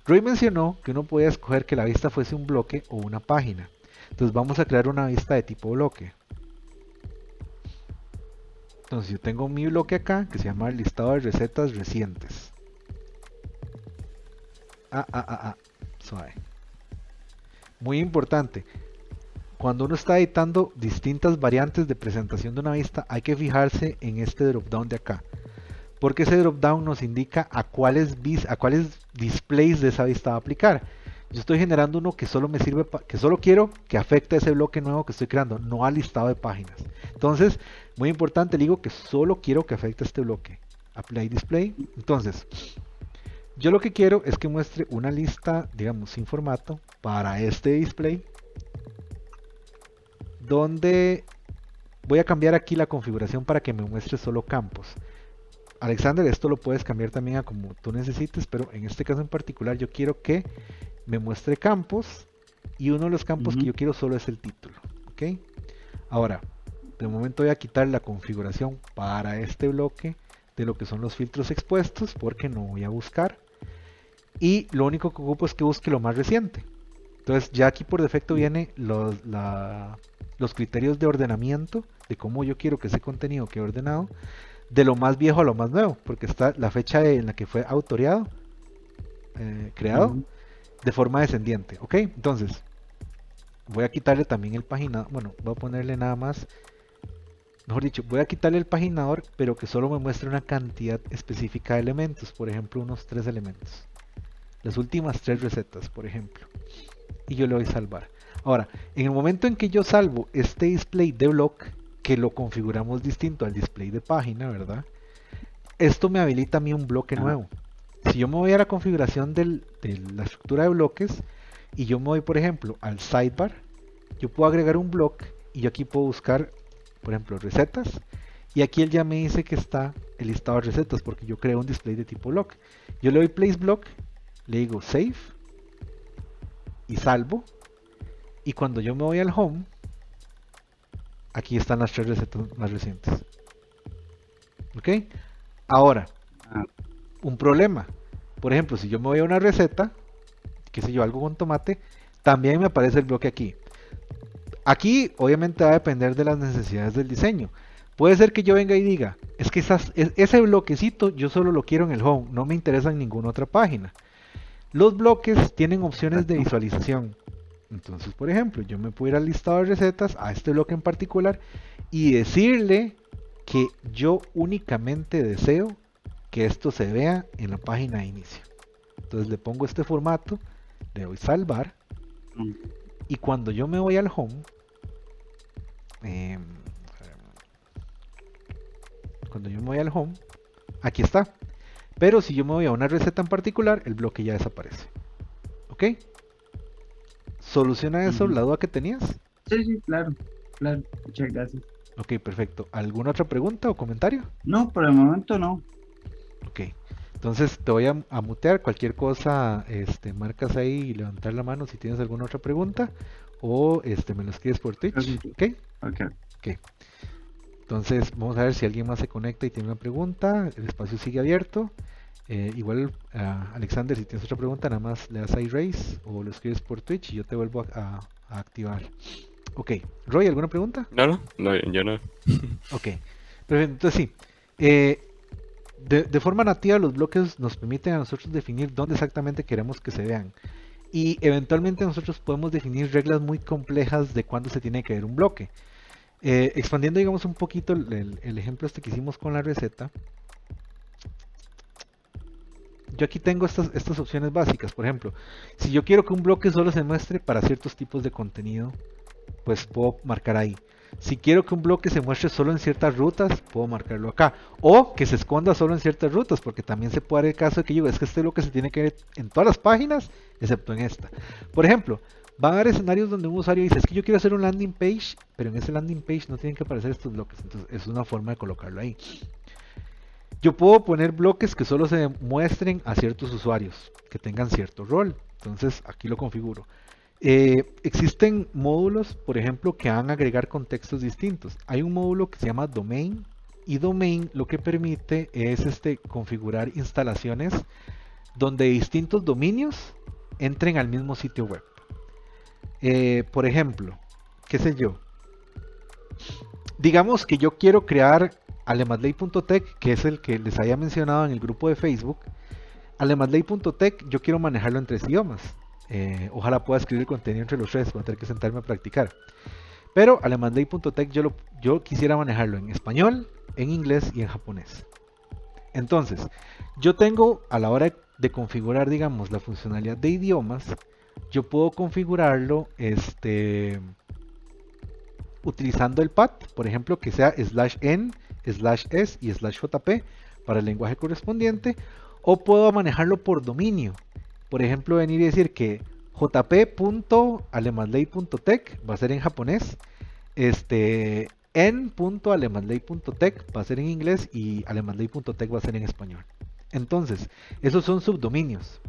S1: Roy mencionó que uno podía escoger que la vista fuese un bloque o una página. Entonces vamos a crear una vista de tipo bloque. Entonces yo tengo mi bloque acá que se llama el listado de recetas recientes. Suave. Muy importante. Cuando uno está editando distintas variantes de presentación de una vista, hay que fijarse en este dropdown de acá. Porque ese dropdown nos indica a cuáles displays de esa vista va a aplicar. Yo estoy generando uno que solo me sirve, que solo quiero que afecte a ese bloque nuevo que estoy creando, no al listado de páginas. Entonces, muy importante, le digo que solo quiero que afecte a este bloque. Apply display. Entonces, yo lo que quiero es que muestre una lista, digamos, sin formato para este display, donde voy a cambiar aquí la configuración para que me muestre solo campos. Alexander, esto lo puedes cambiar también a como tú necesites, pero en este caso en particular yo quiero que me muestre campos y uno de los campos que
S3: ujú,
S1: yo quiero solo es el título. ¿Ok? Ahora, de momento voy a quitar la configuración para este bloque de lo que son los filtros expuestos porque no voy a buscar. Y lo único que ocupo es que busque lo más reciente. Entonces ya aquí por defecto viene los criterios de ordenamiento de cómo yo quiero que ese contenido quede ordenado de lo más viejo a lo más nuevo, porque está la fecha en la que fue autoreado, creado,
S3: ujú.
S1: de forma descendiente. ¿Ok? Entonces, voy a quitarle también el paginador, bueno, voy a ponerle nada más, mejor dicho, voy a quitarle el paginador, pero que solo me muestre una cantidad específica de elementos, por ejemplo, unos 3 elementos. Las últimas 3 recetas, por ejemplo. Y yo le doy salvar. Ahora, en el momento en que yo salvo este display de block, que lo configuramos distinto al display de página, ¿verdad? Esto me habilita a mí un bloque
S3: Ajá,
S1: nuevo. Si yo me voy a la configuración de la estructura de bloques y yo me voy, por ejemplo, al sidebar, yo puedo agregar un bloque y yo aquí puedo buscar, por ejemplo, recetas. Y aquí él ya me dice que está el listado de recetas porque yo creo un display de tipo block. Yo le doy place block, le digo save y salvo. Y cuando yo me voy al home, aquí están las 3 recetas más recientes. ¿Ok? Ahora,
S3: ah,
S1: un problema. Por ejemplo, si yo me voy a una receta, qué sé yo, algo con tomate, también me aparece el bloque aquí. Aquí obviamente va a depender de las necesidades del diseño. Puede ser que yo venga y diga, es que ese bloquecito yo solo lo quiero en el home, no me interesa en ninguna otra página. Los bloques tienen opciones de
S3: Exacto.
S1: visualización. Entonces, por ejemplo, yo me puedo ir al listado de recetas, a este bloque en particular, y decirle que yo únicamente deseo que esto se vea en la página de inicio. Entonces le pongo este formato, le doy salvar,
S3: Mm.
S1: y cuando yo me voy al home, em, cuando yo me voy al home, aquí está. Pero si yo me voy a una receta en particular, el bloque ya desaparece. ¿Ok? ¿Soluciona eso
S3: Ujú.
S1: la duda que tenías?
S3: Sí, sí, claro, claro. Muchas gracias.
S1: Ok, perfecto. ¿Alguna otra pregunta o comentario?
S3: No, por el momento no.
S1: Ok. Entonces te voy a mutear. Cualquier cosa, marcas ahí y levantar la mano si tienes alguna otra pregunta. O me lo escribes por Twitch.
S3: Ok,
S1: ¿Ok?
S3: ok.
S1: Ok. Entonces vamos a ver si alguien más se conecta y tiene una pregunta. El espacio sigue abierto. Igual, Alexander, si tienes otra pregunta, nada más le das a raise o lo escribes por Twitch y yo te vuelvo a activar. Ok. Roy, ¿alguna pregunta?
S2: No, yo no.
S1: Ok. Perfecto. Entonces sí. eh, de forma nativa los bloques nos permiten a nosotros definir dónde exactamente queremos que se vean. Y eventualmente nosotros podemos definir reglas muy complejas de cuándo se tiene que ver un bloque. Expandiendo, digamos, un poquito el ejemplo este que hicimos con la receta. Yo aquí tengo estas opciones básicas. Por ejemplo, si yo quiero que un bloque solo se muestre para ciertos tipos de contenido, pues puedo marcar ahí. Si quiero que un bloque se muestre solo en ciertas rutas, puedo marcarlo acá. O que se esconda solo en ciertas rutas, porque también se puede dar el caso de que yo, es que este bloque se tiene que ver en todas las páginas, excepto en esta. Por ejemplo, van a haber escenarios donde un usuario dice, es que yo quiero hacer un landing page, pero en ese landing page no tienen que aparecer estos bloques. Entonces es una forma de colocarlo ahí. Yo puedo poner bloques que solo se muestren a ciertos usuarios, que tengan cierto rol. Entonces aquí lo configuro. Existen módulos, por ejemplo, que van a agregar contextos distintos. Hay un módulo que se llama Domain y Domain lo que permite es configurar instalaciones donde distintos dominios entren al mismo sitio web. Por ejemplo, qué sé yo, digamos que yo quiero crear alemadley.tech, que es el que les había mencionado en el grupo de Facebook. Alemadley.tech yo quiero manejarlo en 3 idiomas. Ojalá pueda escribir el contenido entre los tres, voy a tener que sentarme a practicar. Pero alemadley.tech yo quisiera manejarlo en español, en inglés y en japonés. Entonces, yo tengo a la hora de configurar, digamos, la funcionalidad de idiomas, yo puedo configurarlo utilizando el path, por ejemplo, que sea /n, /s y /jp para el lenguaje correspondiente, o puedo manejarlo por dominio. Por ejemplo, venir y decir que jp.alemanley.tech va a ser en japonés, en.alemanley.tech va a ser en inglés y alemanley.tech va a ser en español. Entonces, esos son subdominios.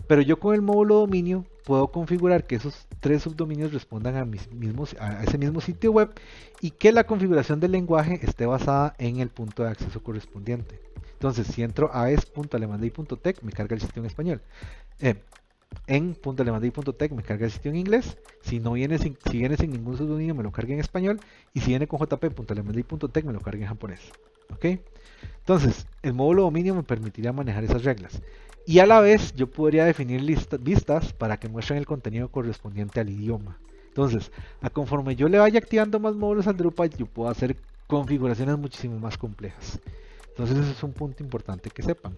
S1: Pero yo con el módulo dominio puedo configurar que esos 3 subdominios respondan a ese mismo sitio web y que la configuración del lenguaje esté basada en el punto de acceso correspondiente. Entonces, si entro a es.alemanday.tech, me carga el sitio en español. En .alemanday.tech me carga el sitio en inglés. Si viene sin ningún subdominio, me lo carga en español. Y si viene con jp.alemanday.tech, me lo carga en japonés. ¿Ok? Entonces, el módulo dominio me permitiría manejar esas reglas. Y a la vez yo podría definir vistas para que muestren el contenido correspondiente al idioma. Entonces, conforme yo le vaya activando más módulos al Drupal, yo puedo hacer configuraciones muchísimo más complejas. Entonces, ese es un punto importante que sepan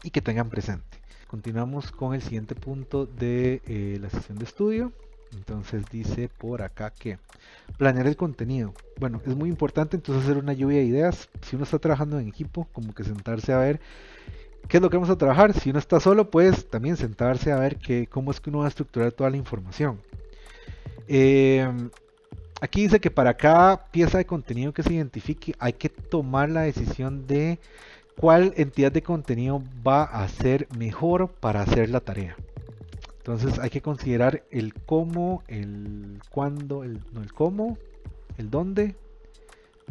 S1: y que tengan presente. Continuamos con el siguiente punto de la sesión de estudio. Entonces dice por acá que planear el contenido. Bueno, es muy importante entonces hacer una lluvia de ideas. Si uno está trabajando en equipo, como que sentarse a ver qué es lo que vamos a trabajar. Si uno está solo, pues también sentarse a ver cómo es que uno va a estructurar toda la información. Aquí dice que para cada pieza de contenido que se identifique hay que tomar la decisión de cuál entidad de contenido va a ser mejor para hacer la tarea. Entonces hay que considerar el cómo, el cuándo, no el cómo, el dónde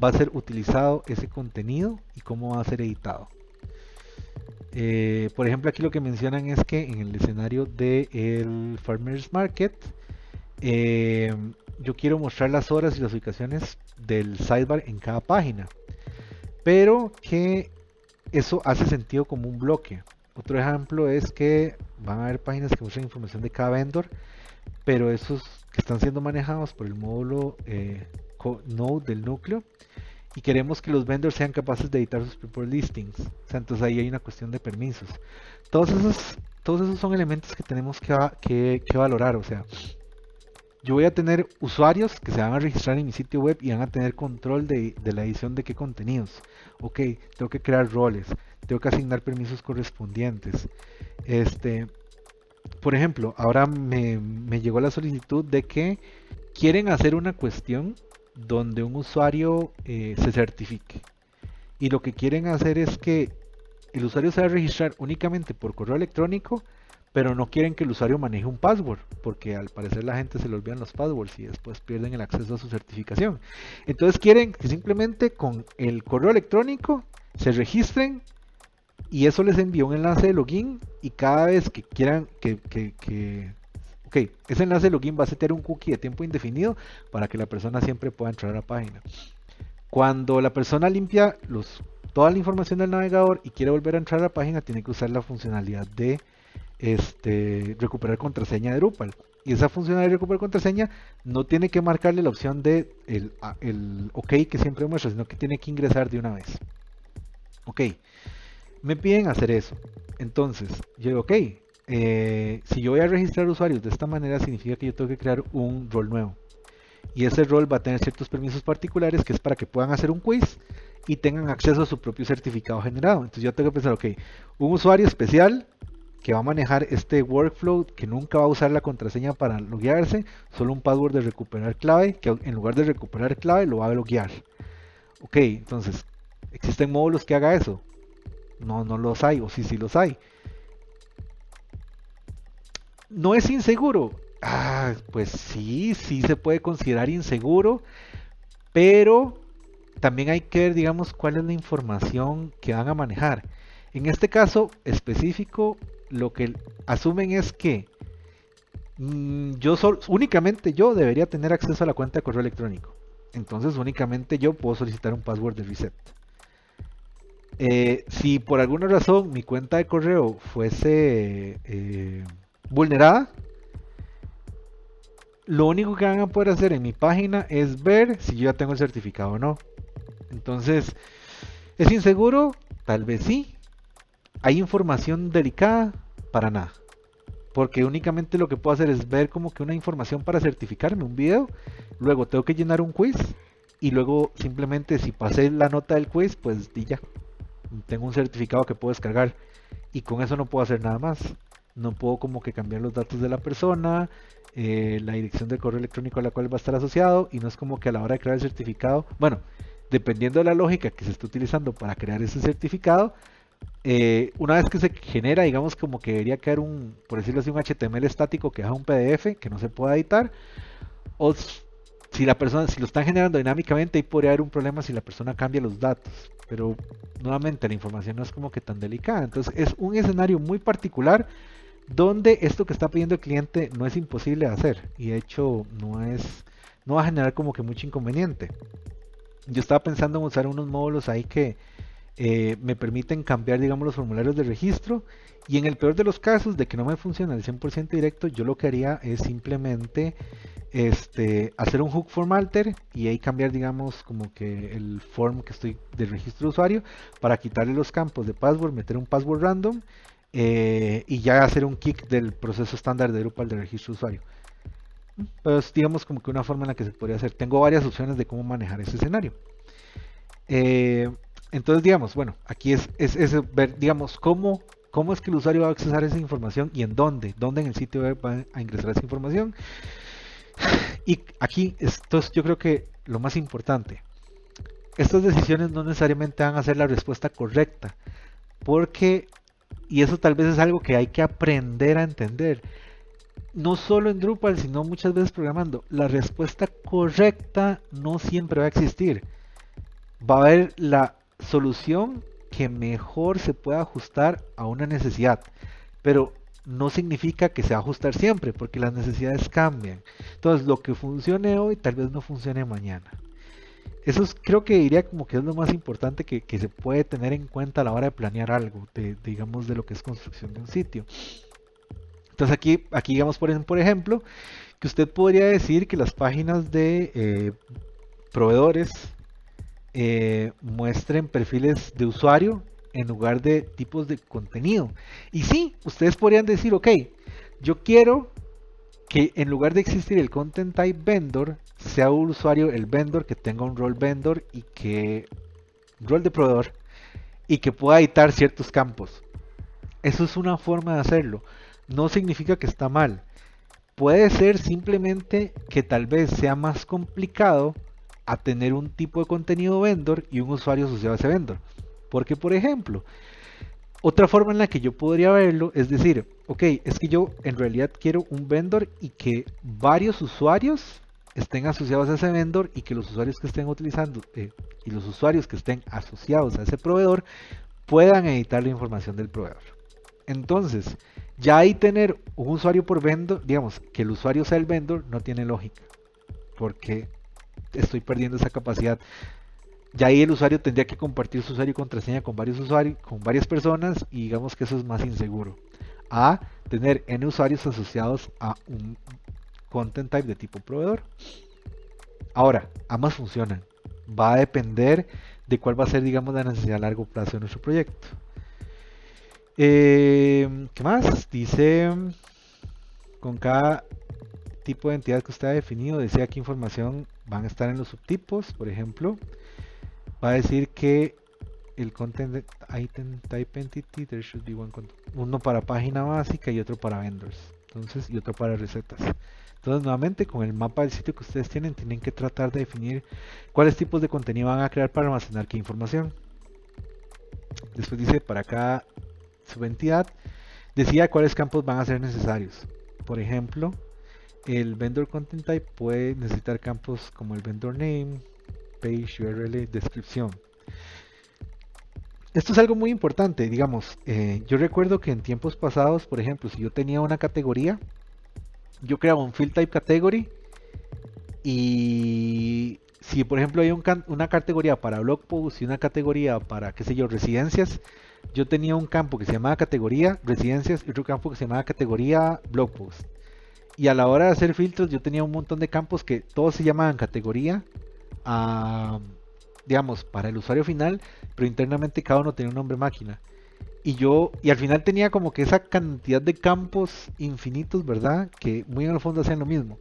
S1: va a ser utilizado ese contenido y cómo va a ser editado. Por ejemplo, aquí lo que mencionan es que en el escenario del Farmers Market, yo quiero mostrar las horas y las ubicaciones del sidebar en cada página, pero que eso hace sentido como un bloque. Otro ejemplo es que van a haber páginas que muestran información de cada vendor, pero esos que están siendo manejados por el módulo Node del núcleo, y queremos que los vendors sean capaces de editar sus propios listings. O sea, entonces ahí hay una cuestión de permisos. Todos esos son elementos que tenemos que valorar. O sea, yo voy a tener usuarios que se van a registrar en mi sitio web y van a tener control de la edición de qué contenidos. Ok, tengo que crear roles, tengo que asignar permisos correspondientes. Por ejemplo, ahora me llegó la solicitud de que quieren hacer una cuestión donde un usuario se certifique. Y lo que quieren hacer es que el usuario se va a registrar únicamente por correo electrónico, pero no quieren que el usuario maneje un password, porque al parecer la gente se le olvidan los passwords y después pierden el acceso a su certificación. Entonces quieren que simplemente con el correo electrónico se registren y eso les envía un enlace de login, y cada vez que quieran ok, ese enlace de login va a setear un cookie de tiempo indefinido para que la persona siempre pueda entrar a la página. Cuando la persona limpia toda la información del navegador y quiere volver a entrar a la página, tiene que usar la funcionalidad de recuperar contraseña de Drupal. Y esa funcionalidad de recuperar contraseña no tiene que marcarle la opción de el OK que siempre muestra, sino que tiene que ingresar de una vez. Ok, me piden hacer eso. Entonces, yo digo, ok, si yo voy a registrar usuarios de esta manera, significa que yo tengo que crear un rol nuevo. Y ese rol va a tener ciertos permisos particulares, que es para que puedan hacer un quiz y tengan acceso a su propio certificado generado. Entonces yo tengo que pensar, ok, un usuario especial que va a manejar este workflow, que nunca va a usar la contraseña para loguearse, solo un password de recuperar clave, que en lugar de recuperar clave lo va a loguear. Ok, entonces, ¿existen módulos que haga eso? No, no los hay, o sí, sí los hay. ¿No es inseguro? Pues sí, sí se puede considerar inseguro, pero también hay que ver, digamos, cuál es la información que van a manejar. En este caso específico, lo que asumen es que únicamente yo debería tener acceso a la cuenta de correo electrónico. Entonces únicamente yo puedo solicitar un password de reset. Si por alguna razón mi cuenta de correo fuese vulnerada, lo único que van a poder hacer en mi página es ver si yo ya tengo el certificado o no. Entonces, ¿es inseguro? Tal vez sí. ¿Hay información delicada? Para nada. Porque únicamente lo que puedo hacer es ver como que una información para certificarme, un video. Luego tengo que llenar un quiz. Y luego simplemente si pasé la nota del quiz, pues ya. Tengo un certificado que puedo descargar. Y con eso no puedo hacer nada más. No puedo como que cambiar los datos de la persona, la dirección del correo electrónico a la cual va a estar asociado, y no es como que a la hora de crear el certificado, bueno, dependiendo de la lógica que se esté utilizando para crear ese certificado, una vez que se genera, digamos como que debería quedar por decirlo así, un HTML estático que deja un PDF que no se pueda editar, o si lo están generando dinámicamente, ahí podría haber un problema si la persona cambia los datos, pero nuevamente la información no es como que tan delicada. Entonces es un escenario muy particular donde esto que está pidiendo el cliente no es imposible de hacer, y de hecho no va a generar como que mucho inconveniente. Yo estaba pensando en usar unos módulos ahí que me permiten cambiar, digamos, los formularios de registro, y en el peor de los casos de que no me funcione al 100% directo, yo lo que haría es simplemente hacer un hook form alter y ahí cambiar, digamos, como que el form que estoy de registro de usuario para quitarle los campos de password, meter un password random y ya hacer un kick del proceso estándar de Drupal de registro de usuario. Pues digamos como que una forma en la que se podría hacer. Tengo varias opciones de cómo manejar ese escenario. Entonces, digamos, bueno, aquí es ver, digamos, cómo es que el usuario va a accesar esa información y en dónde en el sitio web va a ingresar esa información. Y aquí, esto es yo creo que lo más importante. Estas decisiones no necesariamente van a ser la respuesta correcta, porque, y eso tal vez es algo que hay que aprender a entender, no solo en Drupal, sino muchas veces programando, la respuesta correcta no siempre va a existir. Va a haber la solución que mejor se pueda ajustar a una necesidad, pero no significa que se va a ajustar siempre, porque las necesidades cambian. Entonces, lo que funcione hoy tal vez no funcione mañana. Eso creo que diría como que es lo más importante que se puede tener en cuenta a la hora de planear algo, digamos, de lo que es construcción de un sitio. Entonces aquí digamos por ejemplo, que usted podría decir que las páginas de proveedores muestren perfiles de usuario en lugar de tipos de contenido. Y sí, ustedes podrían decir, ok, yo quiero que en lugar de existir el content type vendor, sea un usuario el vendor que tenga un rol vendor y que rol de proveedor y que pueda editar ciertos campos. Eso es una forma de hacerlo. No significa que está mal. Puede ser simplemente que tal vez sea más complicado a tener un tipo de contenido vendor y un usuario asociado a ese vendor. Porque, por ejemplo, otra forma en la que yo podría verlo es decir, ok, es que yo en realidad quiero un vendor y que varios usuarios estén asociados a ese vendor y que los usuarios que estén utilizando y los usuarios que estén asociados a ese proveedor puedan editar la información del proveedor. Entonces, ya ahí tener un usuario por vendor, digamos, que el usuario sea el vendor, no tiene lógica, porque estoy perdiendo esa capacidad. Ya ahí el usuario tendría que compartir su usuario y contraseña con varios usuarios, con varias personas, y digamos que eso es más inseguro. A tener N usuarios asociados a un content type de tipo proveedor. Ahora, ambas funcionan. Va a depender de cuál va a ser, digamos, la necesidad a largo plazo de nuestro proyecto. ¿Qué más? Dice, con cada tipo de entidad que usted ha definido, decía qué información van a estar en los subtipos, por ejemplo. Va a decir que el content item type entity, there should be uno para página básica y otro para vendors. Entonces, y otro para recetas. Entonces, nuevamente, con el mapa del sitio que ustedes tienen que tratar de definir cuáles tipos de contenido van a crear para almacenar qué información. Después dice, para cada subentidad, decía cuáles campos van a ser necesarios. Por ejemplo, el vendor content type puede necesitar campos como el vendor name, page, URL, descripción. Esto es algo muy importante, digamos, yo recuerdo que en tiempos pasados, por ejemplo, si yo tenía una categoría, yo creaba un field type category y si por ejemplo hay una categoría para blog posts y una categoría para, qué sé yo, residencias, yo tenía un campo que se llamaba categoría residencias y otro campo que se llamaba categoría blog post. Y a la hora de hacer filtros yo tenía un montón de campos que todos se llamaban categoría, digamos, para el usuario final, pero internamente cada uno tenía un nombre máquina. Y al final tenía como que esa cantidad de campos infinitos, ¿verdad? Que muy en el fondo hacían lo mismo.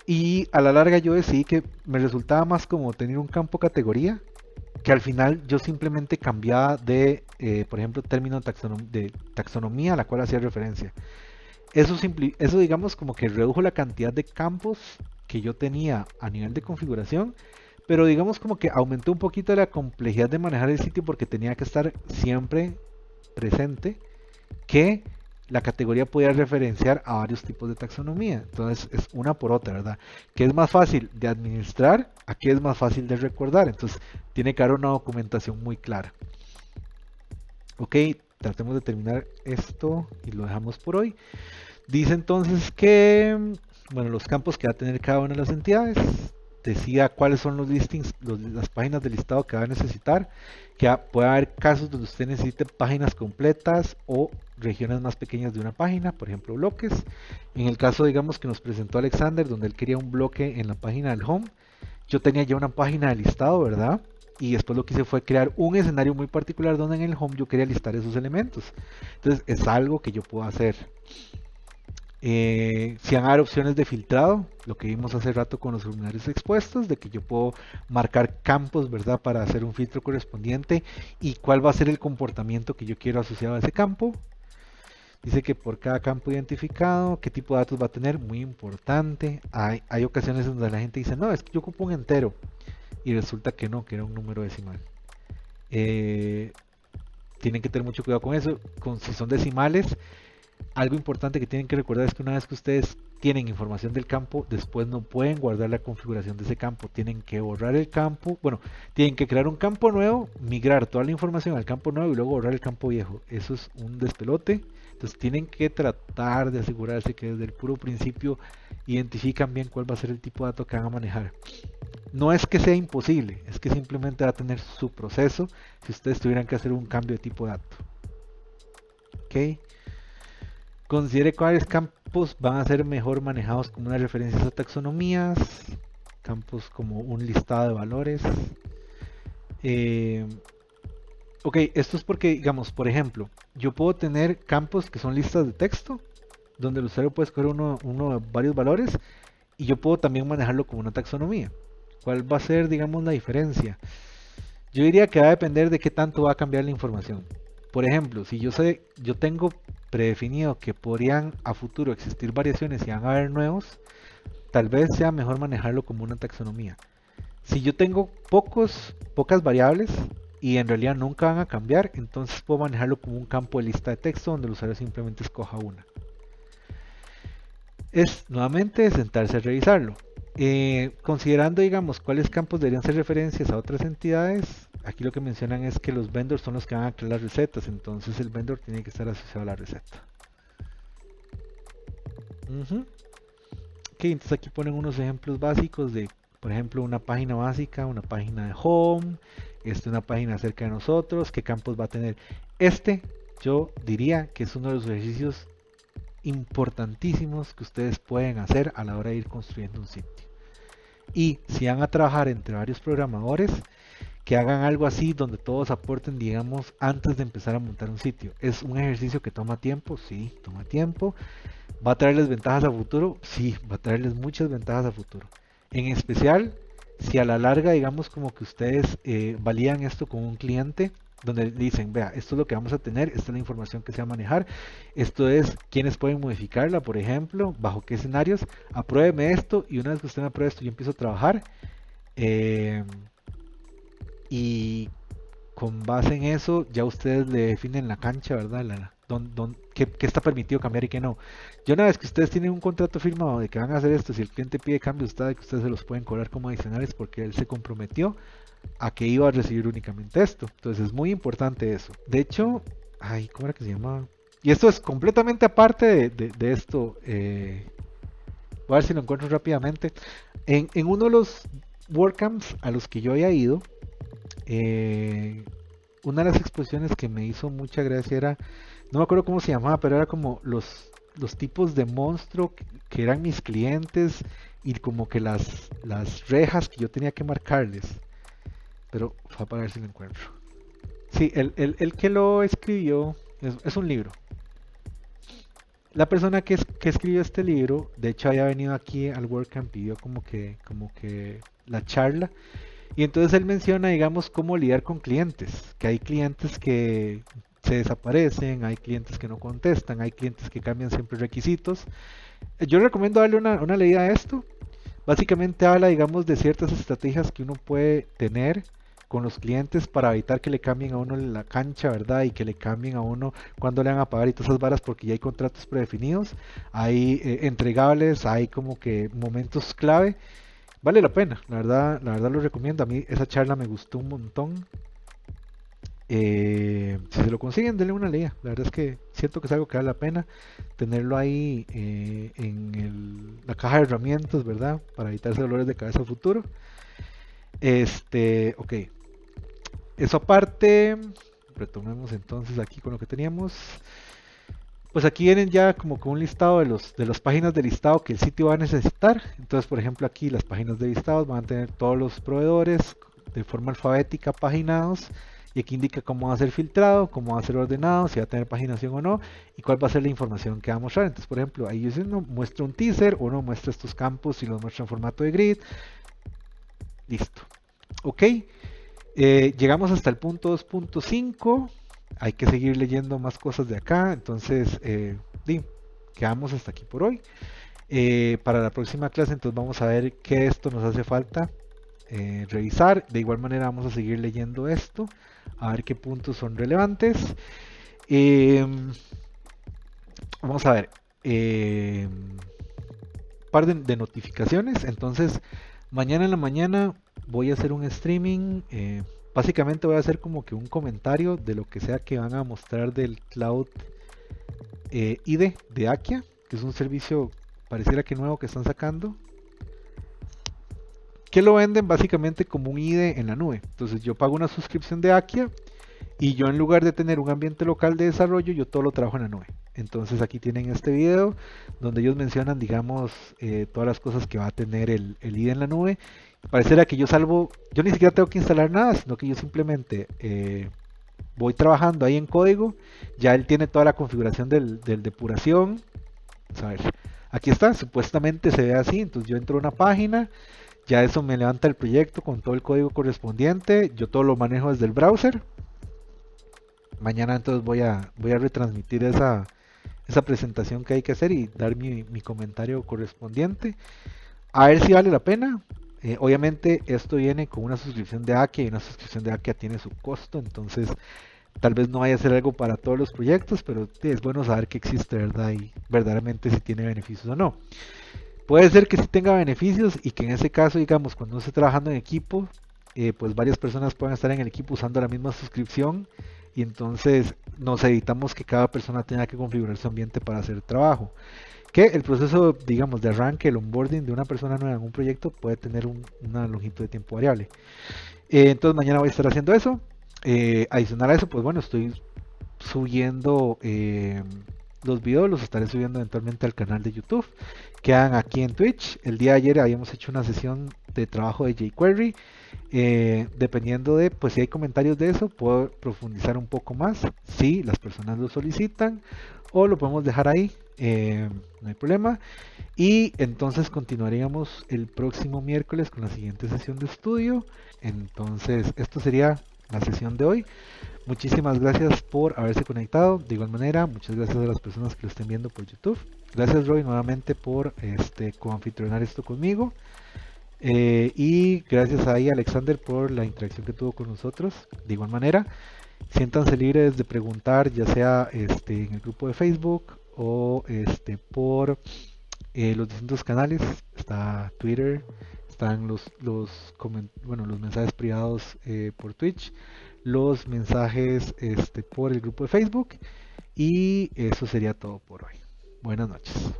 S1: Y a la larga yo decidí que me resultaba más como tener un campo categoría, que al final yo simplemente cambiaba de, por ejemplo, término de taxonomía a la cual hacía referencia. Eso digamos como que redujo la cantidad de campos que yo tenía a nivel de configuración, pero digamos como que aumentó un poquito la complejidad de manejar el sitio porque tenía que estar siempre presente que la categoría podía referenciar a varios tipos de taxonomía. Entonces es una por otra, ¿verdad? Que es más fácil de administrar, aquí es más fácil de recordar. Entonces tiene que haber una documentación muy clara. Ok, tratemos de terminar esto y lo dejamos por hoy. Dice entonces que, bueno, los campos que va a tener cada una de las entidades. Decía cuáles son los listings, las páginas de listado que va a necesitar, que puede haber casos donde usted necesite páginas completas o regiones más pequeñas de una página, por ejemplo bloques. En el caso digamos que nos presentó Alexander, donde él quería un bloque en la página del home, yo tenía ya una página de listado, ¿verdad? Y después lo que hice fue crear un escenario muy particular donde en el home yo quería listar esos elementos. Entonces es algo que yo puedo hacer. Si van a haber opciones de filtrado, lo que vimos hace rato con los formularios expuestos, de que yo puedo marcar campos, ¿verdad? Para hacer un filtro correspondiente y cuál va a ser el comportamiento que yo quiero asociado a ese campo. Dice que por cada campo identificado, qué tipo de datos va a tener, muy importante. Hay ocasiones donde la gente dice, no, es que yo ocupo un entero y resulta que no, que era un número decimal. Tienen que tener mucho cuidado con eso, si son decimales. Algo importante que tienen que recordar es que una vez que ustedes tienen información del campo, después no pueden guardar la configuración de ese campo. Tienen que borrar el campo, bueno, tienen que crear un campo nuevo, migrar toda la información al campo nuevo y luego borrar el campo viejo. Eso es un despelote. Entonces tienen que tratar de asegurarse que desde el puro principio identifican bien cuál va a ser el tipo de dato que van a manejar. No es que sea imposible, es que simplemente va a tener su proceso si ustedes tuvieran que hacer un cambio de tipo de dato. ¿Ok? Considere cuáles campos van a ser mejor manejados como unas referencias a taxonomías, campos como un listado de valores. Eh, ok, esto es porque, digamos, por ejemplo, yo puedo tener campos que son listas de texto, donde el usuario puede escoger uno de varios valores, y yo puedo también manejarlo como una taxonomía. ¿Cuál va a ser, digamos, la diferencia? Yo diría que va a depender de qué tanto va a cambiar la información. Por ejemplo, si yo tengo predefinido que podrían a futuro existir variaciones y van a haber nuevos, tal vez sea mejor manejarlo como una taxonomía. Si yo tengo pocas variables y en realidad nunca van a cambiar, entonces puedo manejarlo como un campo de lista de texto donde el usuario simplemente escoja una. Es nuevamente sentarse a revisarlo. Considerando, digamos, cuáles campos deberían ser referencias a otras entidades, aquí lo que mencionan es que los vendors son los que van a crear las recetas, entonces el vendor tiene que estar asociado a la receta. Ok, entonces aquí ponen unos ejemplos básicos de, por ejemplo, una página básica, una página de home, una página acerca de nosotros, qué campos va a tener. Yo diría que es uno de los ejercicios importantísimos que ustedes pueden hacer a la hora de ir construyendo un sitio. Y si van a trabajar entre varios programadores, que hagan algo así donde todos aporten, digamos, antes de empezar a montar un sitio. ¿Es un ejercicio que toma tiempo? Sí, toma tiempo. ¿Va a traerles ventajas a futuro? Sí, va a traerles muchas ventajas a futuro. En especial, si a la larga, digamos, como que ustedes validan esto con un cliente, donde dicen, vea, esto es lo que vamos a tener, esta es la información que se va a manejar, esto es quiénes pueden modificarla, por ejemplo, bajo qué escenarios, apruébeme esto, y una vez que usted me apruebe esto, yo empiezo a trabajar, y con base en eso, ya ustedes le definen la cancha, ¿verdad? ¿Qué está permitido cambiar y qué no? Ya una vez que ustedes tienen un contrato firmado de que van a hacer esto, si el cliente pide cambios, que ustedes se los pueden cobrar como adicionales porque él se comprometió a que iba a recibir únicamente esto. Entonces es muy importante eso. De hecho, ¿cómo era que se llamaba? Y esto es completamente aparte de esto. Voy a ver si lo encuentro rápidamente. En uno de los WordCamps a los que yo había ido, una de las exposiciones que me hizo mucha gracia era, no me acuerdo cómo se llamaba, pero era como los tipos de monstruo que eran mis clientes y como que las rejas que yo tenía que marcarles. Pero fue para ver si lo encuentro. Sí, el que lo escribió es un libro. La persona que escribió este libro, de hecho había venido aquí al WordCamp y dio como que la charla. Y entonces él menciona, digamos, cómo lidiar con clientes, que hay clientes que se desaparecen, hay clientes que no contestan, hay clientes que cambian siempre requisitos. Yo recomiendo darle una leída a esto. Básicamente habla, digamos, de ciertas estrategias que uno puede tener con los clientes para evitar que le cambien a uno la cancha, ¿verdad? Y que le cambien a uno cuando le van a pagar y todas esas varas porque ya hay contratos predefinidos, hay entregables, hay como que momentos clave. Vale la pena, la verdad lo recomiendo. A mí esa charla me gustó un montón. Si se lo consiguen, denle una leída. La verdad es que siento que es algo que vale la pena tenerlo ahí en la caja de herramientas, ¿verdad? Para evitarse dolores de cabeza a futuro. Ok. Eso aparte, retomemos entonces aquí con lo que teníamos. Pues aquí vienen ya como con un listado de las páginas de listado que el sitio va a necesitar. Entonces, por ejemplo, aquí las páginas de listados van a tener todos los proveedores de forma alfabética paginados. Y aquí indica cómo va a ser filtrado, cómo va a ser ordenado, si va a tener paginación o no, y cuál va a ser la información que va a mostrar. Entonces, por ejemplo, ahí uno muestra un teaser, uno muestra estos campos y los muestra en formato de grid. Listo. Ok. Llegamos hasta el punto 2.5. Hay que seguir leyendo más cosas de acá. Entonces, quedamos hasta aquí por hoy. Para la próxima clase, entonces vamos a ver qué de esto nos hace falta revisar. De igual manera, vamos a seguir leyendo esto, a ver qué puntos son relevantes. Vamos a ver. Par de notificaciones. Entonces, mañana en la mañana voy a hacer un streaming. Básicamente voy a hacer como que un comentario de lo que sea que van a mostrar del Cloud IDE de Akia, que es un servicio pareciera que nuevo que están sacando. que lo venden básicamente como un IDE en la nube. Entonces yo pago una suscripción de Akia y yo en lugar de tener un ambiente local de desarrollo, yo todo lo trabajo en la nube. Entonces aquí tienen este video donde ellos mencionan, digamos, todas las cosas que va a tener el IDE en la nube. Pareciera que yo ni siquiera tengo que instalar nada, sino que yo simplemente voy trabajando ahí en código. Ya él tiene toda la configuración del depuración. Vamos a ver, aquí está, supuestamente se ve así. Entonces yo entro a una página, ya eso me levanta el proyecto con todo el código correspondiente. Yo todo lo manejo desde el browser. Mañana entonces voy a retransmitir esa presentación que hay que hacer y dar mi comentario correspondiente. A ver si vale la pena. Obviamente esto viene con una suscripción de Akia y una suscripción de Akia tiene su costo, entonces tal vez no vaya a ser algo para todos los proyectos, pero es bueno saber que existe, ¿verdad? Y verdaderamente si tiene beneficios o no. Puede ser que sí tenga beneficios y que en ese caso, digamos, cuando uno esté trabajando en equipo, pues varias personas puedan estar en el equipo usando la misma suscripción y entonces nos evitamos que cada persona tenga que configurar su ambiente para hacer el trabajo. Que el proceso, digamos, de arranque, el onboarding de una persona nueva en un proyecto puede tener una longitud de tiempo variable. Entonces mañana voy a estar haciendo eso. Adicional a eso, pues bueno, estoy subiendo los videos, los estaré subiendo eventualmente al canal de YouTube. Quedan aquí en Twitch. El día de ayer habíamos hecho una sesión de trabajo de jQuery. Dependiendo de, pues si hay comentarios de eso, puedo profundizar un poco más si las personas lo solicitan o lo podemos dejar ahí, no hay problema. Y entonces continuaríamos el próximo miércoles con la siguiente sesión de estudio. Entonces esto sería la sesión de hoy. Muchísimas gracias por haberse conectado. De igual manera, muchas gracias a las personas que lo estén viendo por YouTube. Gracias Roy nuevamente por coanfitrionar esto conmigo. Y gracias ahí a Alexander por la interacción que tuvo con nosotros. De igual manera, siéntanse libres de preguntar, ya sea en el grupo de Facebook o por los distintos canales. Está Twitter, están los mensajes privados por Twitch, los mensajes por el grupo de Facebook. Y eso sería todo por hoy. Buenas noches.